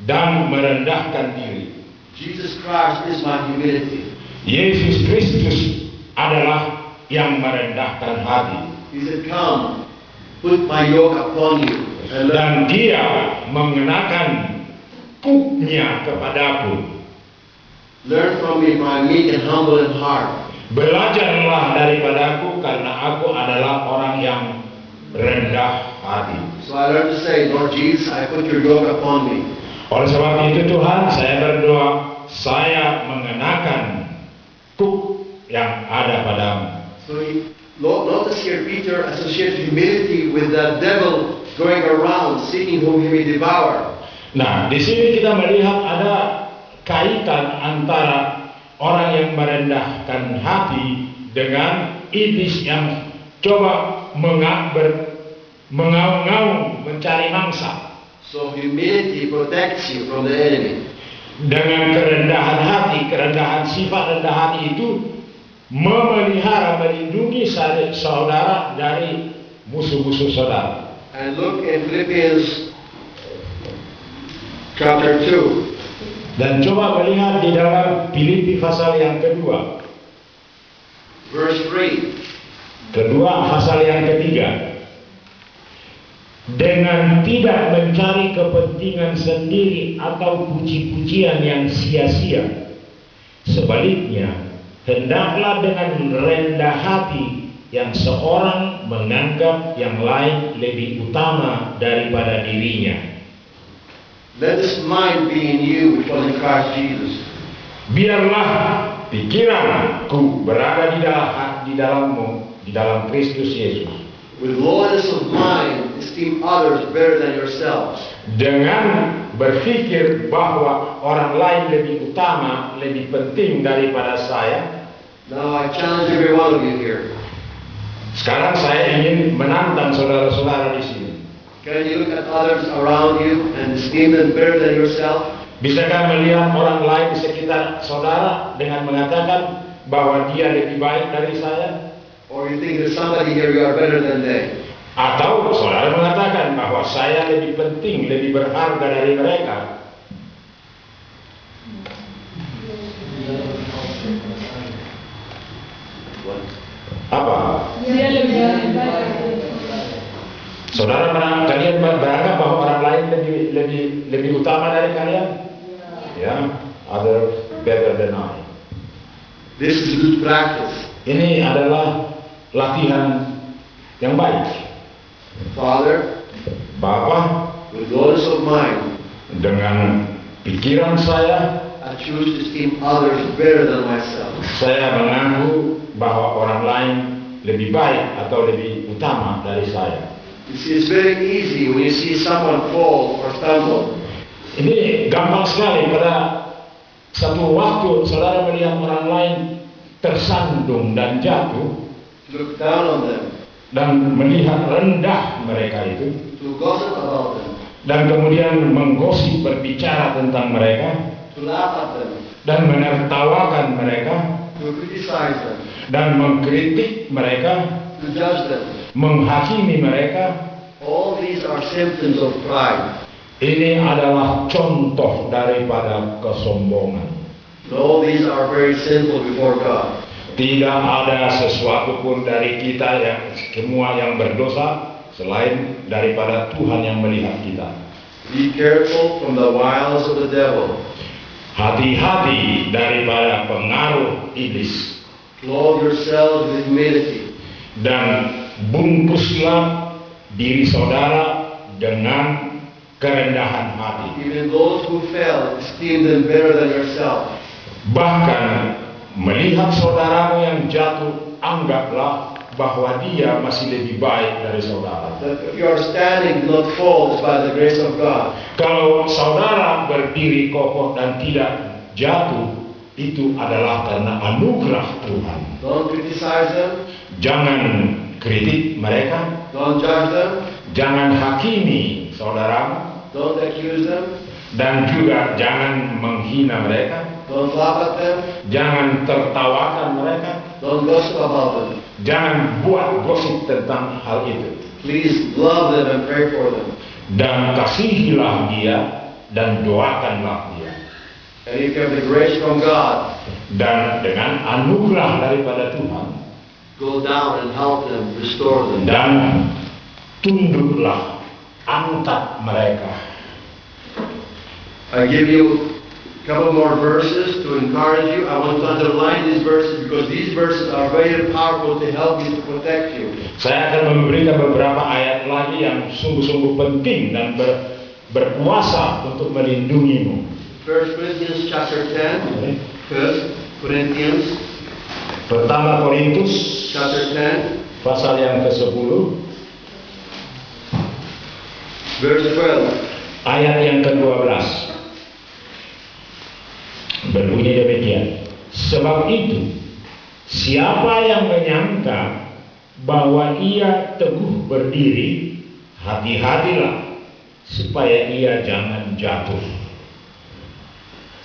dan merendahkan diri. Jesus Christ is my humility. Yesus Kristus adalah yang merendahkan hati. He said, come, put my yoke upon you. And learn. Dan dia mengenakan puknya kepadaku. Learn from me, for I am meek and humble in heart. Belajarlah daripadaku, karena aku adalah orang yang rendah hati. So I learn to say, Lord Jesus, I put your yoke upon me. Oleh sebab itu Tuhan, saya berdoa, saya mengenakan puk yang ada padamu. So notice here Peter associates humility with the devil going around seeking whom he may devour. Nah, di sini kita melihat ada kaitan antara orang yang merendahkan hati dengan iblis yang coba mengaung-ngaung mencari mangsa. So humility protects you from the enemy. Dengan kerendahan hati, kerendahan sifat rendah hati itu memelihara, melindungi saudara dari musuh-musuh saudara. And look in Philippians chapter 2. Dan coba melihat di dalam Filipi pasal yang kedua. Verse 3. Kedua pasal yang ketiga. Dengan tidak mencari kepentingan sendiri atau puji-pujian yang sia-sia. Sebaliknya, hendaklah dengan rendah hati yang seorang menganggap yang lain lebih utama daripada dirinya. Let this mind be in you which was in Christ Jesus. Biarlah pikiranku berada di dalammu, di dalam Kristus Yesus. With lowliness of mind, esteem others better than yourselves. Dengan berpikir bahwa orang lain lebih utama, lebih penting daripada saya, Now I challenge every one of you here. Sekarang saya ingin menantang saudara-saudara di sini. Can you look at others around you and esteem them better than yourself? Bisakah melihat orang lain di sekitar saudara dengan mengatakan bahwa dia lebih baik dari saya? Or you think there's somebody here you are better than they? Atau saudara mengatakan bahwa saya lebih penting, lebih berharga dari mereka? Apa? Dia lebih baik. Saudara kalian beranggap bahwa orang lain lebih utama dari kalian? Ya, others better than I. This is good practice. Ini adalah latihan yang baik. Father, Bapa, with lowness of mind, dengan pikiran saya, I choose to esteem others better than myself. saya mengaku bahwa orang lain lebih baik atau lebih utama dari saya. You see, it's very easy when you see someone fall or stumble. Ini gampang sekali pada satu waktu saudara melihat orang lain tersandung dan jatuh To look down on them, dan melihat rendah mereka itu to gossip about them, dan kemudian menggosip berbicara tentang mereka to laugh at them, dan menertawakan mereka to criticize them, dan mengkritik mereka, to judge them. menghakimi mereka. All these are symptoms of pride. Ini adalah contoh daripada kesombongan. All these are very sinful before God. Tidak ada sesuatu pun dari kita yang semua yang berdosa selain daripada Tuhan yang melihat kita. Be careful from the wiles of the devil. Hati-hati daripada pengaruh iblis Clothe yourselves with humility. dan bungkuslah diri saudara dengan kerendahan hati. Even those who fell, esteem them better than yourself. Bahkan melihat saudaramu yang jatuh, anggaplah bahwa dia masih lebih baik dari saudara. That if you are standing, do not fall, is by the grace of God. Kalau saudara berdiri kokoh dan tidak jatuh, itu adalah karena anugerah Tuhan. Don't criticize them. Jangan kritik mereka, Don't judge them. jangan hakimi saudaramu, Don't accuse them. dan juga jangan menghina mereka, Don't laugh at them. jangan tertawakan mereka, Don't gossip about them. jangan buat gosip tentang hal itu. Please love them and pray for them. Dan kasihilah dia dan doakanlah dia. And if you have the grace from God, Dan dengan anugerah daripada Tuhan, go down and help them, restore them. dan tunduklah, angkat mereka. I give you a couple more verses to encourage you. I want to underline these verses because these verses are very powerful to help you, to protect you. Saya akan memberikan beberapa ayat lagi yang sungguh-sungguh penting dan berkuasa untuk melindungimu. 1 Corinthians chapter 10. 1 Corinthians Pertama Korintus chapter 10, pasal yang ke-10 verse 12. ayat yang ke-12 berbunyi demikian. Sebab itu siapa yang menyangka bahwa ia teguh berdiri, hati-hatilah supaya ia jangan jatuh.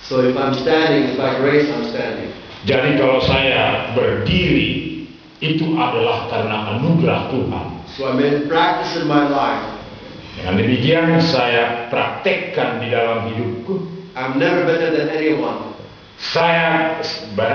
So if I'm standing, it's by grace I'm standing. Jadi kalau saya berdiri, itu adalah karena anugerah Tuhan. So I made practice in my life. Dengan demikian saya praktekkan di dalam hidupku. I'm never better than anyone. Saya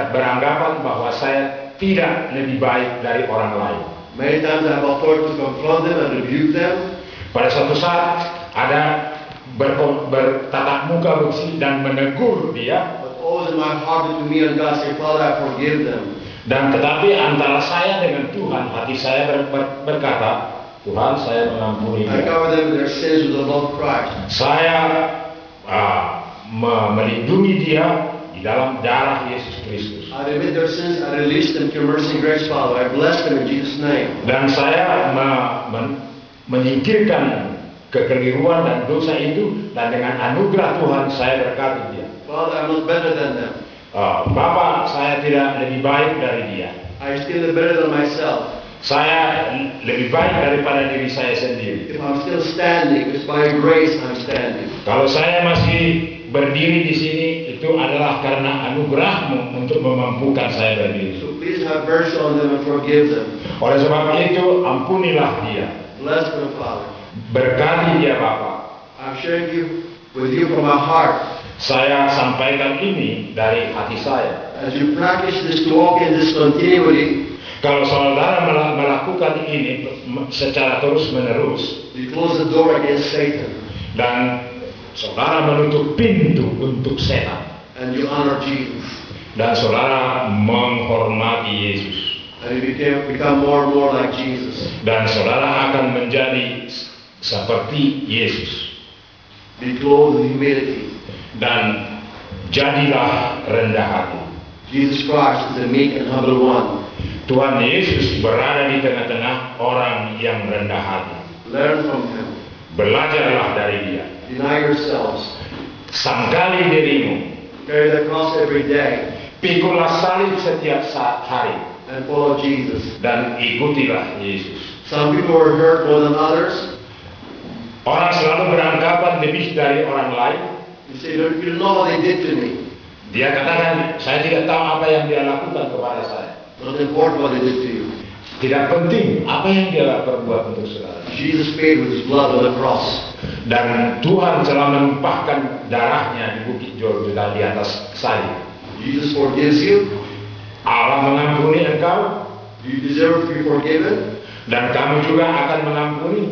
beranggapan bahwa saya tidak lebih baik dari orang lain. Many times I have authority to confront them and rebuke them. Pada suatu saat ada bertatap muka bersih dan menegur dia. But always in my heart between me and God, say, Father, I forgive them. Dan tetapi antara saya dengan Tuhan, hati saya berkata, Tuhan, saya mengampuni I dia. cover them with their sins with the love of Christ. Saya melindungi dia di dalam darah Yesus Kristus. I remit their sins, I release them to your mercy and grace, Father. I bless them in Jesus' name. Dan saya menyingkirkan kekeliruan dan dosa itu, dan dengan anugerah Tuhan saya berkati dia. Father, I'm not better than them. Bapak, saya tidak lebih baik dari dia. I still better than myself. Saya lebih baik daripada diri saya sendiri. If I'm still standing, it's by grace I'm standing. Kalau saya masih berdiri di sini, itu adalah karena anugerah-Mu untuk memampukan saya berdiri. So please have mercy on them and forgive them. Oleh sebab itu, ampunilah dia. Bless them, Father. Berkati dia, Bapak. I'm sharing with you from my heart. Saya sampaikan ini dari hati saya. As you practice this, to walk in this continuity, Kalau saudara melakukan ini secara terus-menerus, you close the door against Satan dan saudara menutup pintu untuk setan, and you honor Jesus. dan saudara menghormati Yesus, And you become more and more like Jesus. dan saudara akan menjadi seperti Yesus, Be clothed in humility. dan jadilah rendah hati. Jesus Christ is the meek and humble one. Tuhan Yesus berada di tengah-tengah orang yang rendah hati. Learn from him. Belajarlah dari dia. Deny yourselves. Sangkali dirimu, Carry the cross every day pikulah salib setiap hari, and follow Jesus. dan ikutilah Yesus. Some people are hurt more than others. Orang selalu beranggapan lebih dari orang lain. You say, you don't know what they did to me. Dia katakan, saya tidak tahu apa yang dia lakukan kepada saya. Not important what they did to you. Tidak penting apa yang dia perbuat untuk saudara. Jesus paid with his blood on the cross. Dan Tuhan telah menumpahkan darahnya di bukit Golgota di atas salib. Jesus forgives you. Allah mengampuni engkau, Do you deserve to be forgiven? dan kamu juga akan mengampuni.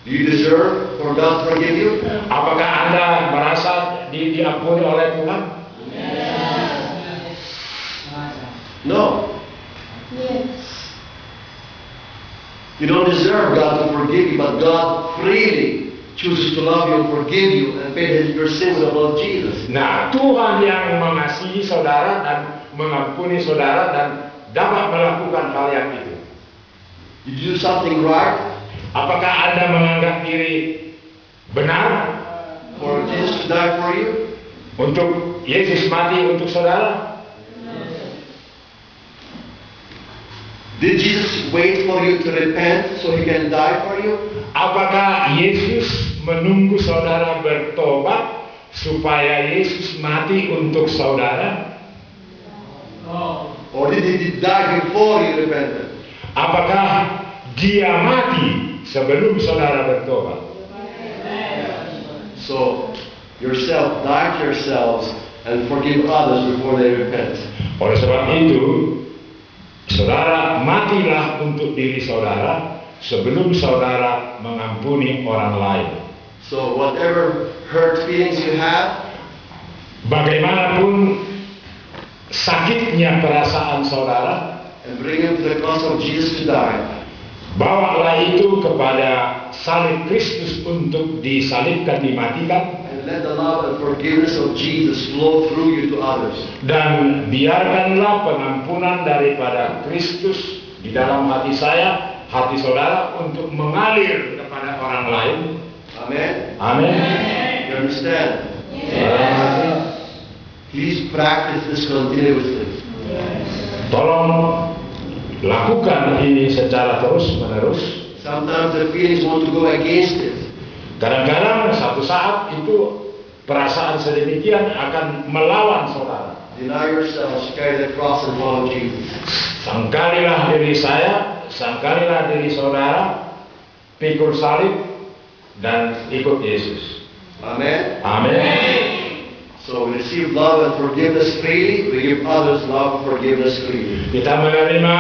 Do you deserve for God to forgive you? Apakah Anda merasa diampuni oleh Tuhan? No. Yes. You don't deserve God to forgive you, but God freely chooses to love you and forgive you and pay your sins with the blood of Jesus. Nah, Tuhan yang mengasihi saudara dan mengampuni saudara dan dapat melakukan hal yang itu. Did you do something right Apakah Anda menganggap diri benar for Jesus to die for you? untuk Yesus mati untuk saudara? Did Jesus wait for you to repent so he can die for you? Apakah Yesus menunggu saudara bertobat supaya Yesus mati untuk saudara? Or did he die before you repented? Apakah dia mati sebelum saudara bertobat? So, yourself, die to yourselves and forgive others before they repent. Oleh sebab itu, saudara matilah untuk diri saudara sebelum saudara mengampuni orang lain. So, whatever hurt feelings you have, Bagaimanapun sakitnya perasaan saudara, and bring them to the cross of Jesus to die. bawalah itu kepada salib Kristus untuk disalibkan, dimatikan, And let the love and forgiveness of Jesus flow through you to others. dan biarkanlah pengampunan daripada Kristus di dalam hati saya, hati saudara, untuk mengalir kepada orang lain. Amen? Amin. You understand? Saudara, Please practice this continuously. tolong lakukan ini secara terus-menerus. Sometimes the feelings want to go against it. Kadang-kadang satu saat itu perasaan sedemikian akan melawan saudara. Deny yourselves, carry the cross and follow Jesus. Sangkalilah diri saya, sangkalilah diri saudara, pikul salib dan ikut Yesus. Amen? Amin. So we receive love and forgiveness freely. We give others love and forgiveness freely. Kita menerima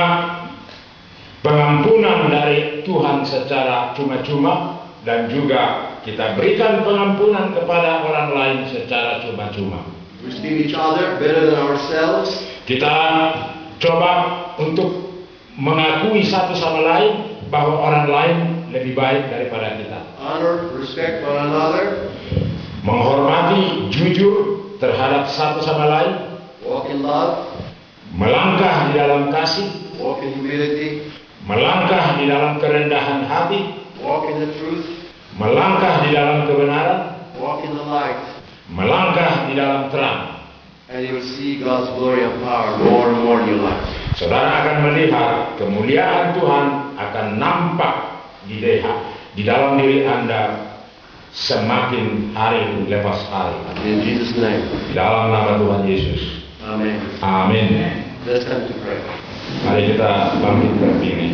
pengampunan dari Tuhan secara cuma-cuma, dan juga kita berikan pengampunan kepada orang lain secara cuma-cuma. We esteem each other better than ourselves. Kita coba untuk mengakui satu sama lain bahwa orang lain lebih baik daripada kita. Honor, respect one another. Menghormati, jujur terhadap satu sama lain. Walk in love. Melangkah di dalam kasih. Walk in humility. Melangkah di dalam kerendahan hati. Walk in the truth. Melangkah di dalam kebenaran. Walk in the light. Melangkah di dalam terang. And you will see God's glory and power more and more in your life. Saudara akan melihat kemuliaan Tuhan akan nampak di dalam diri Anda semakin hari lepas hari. In Jesus' name. Di dalam nama Tuhan Yesus. Amen. Amin. Let's come to pray. Mari kita bangkit berdiri.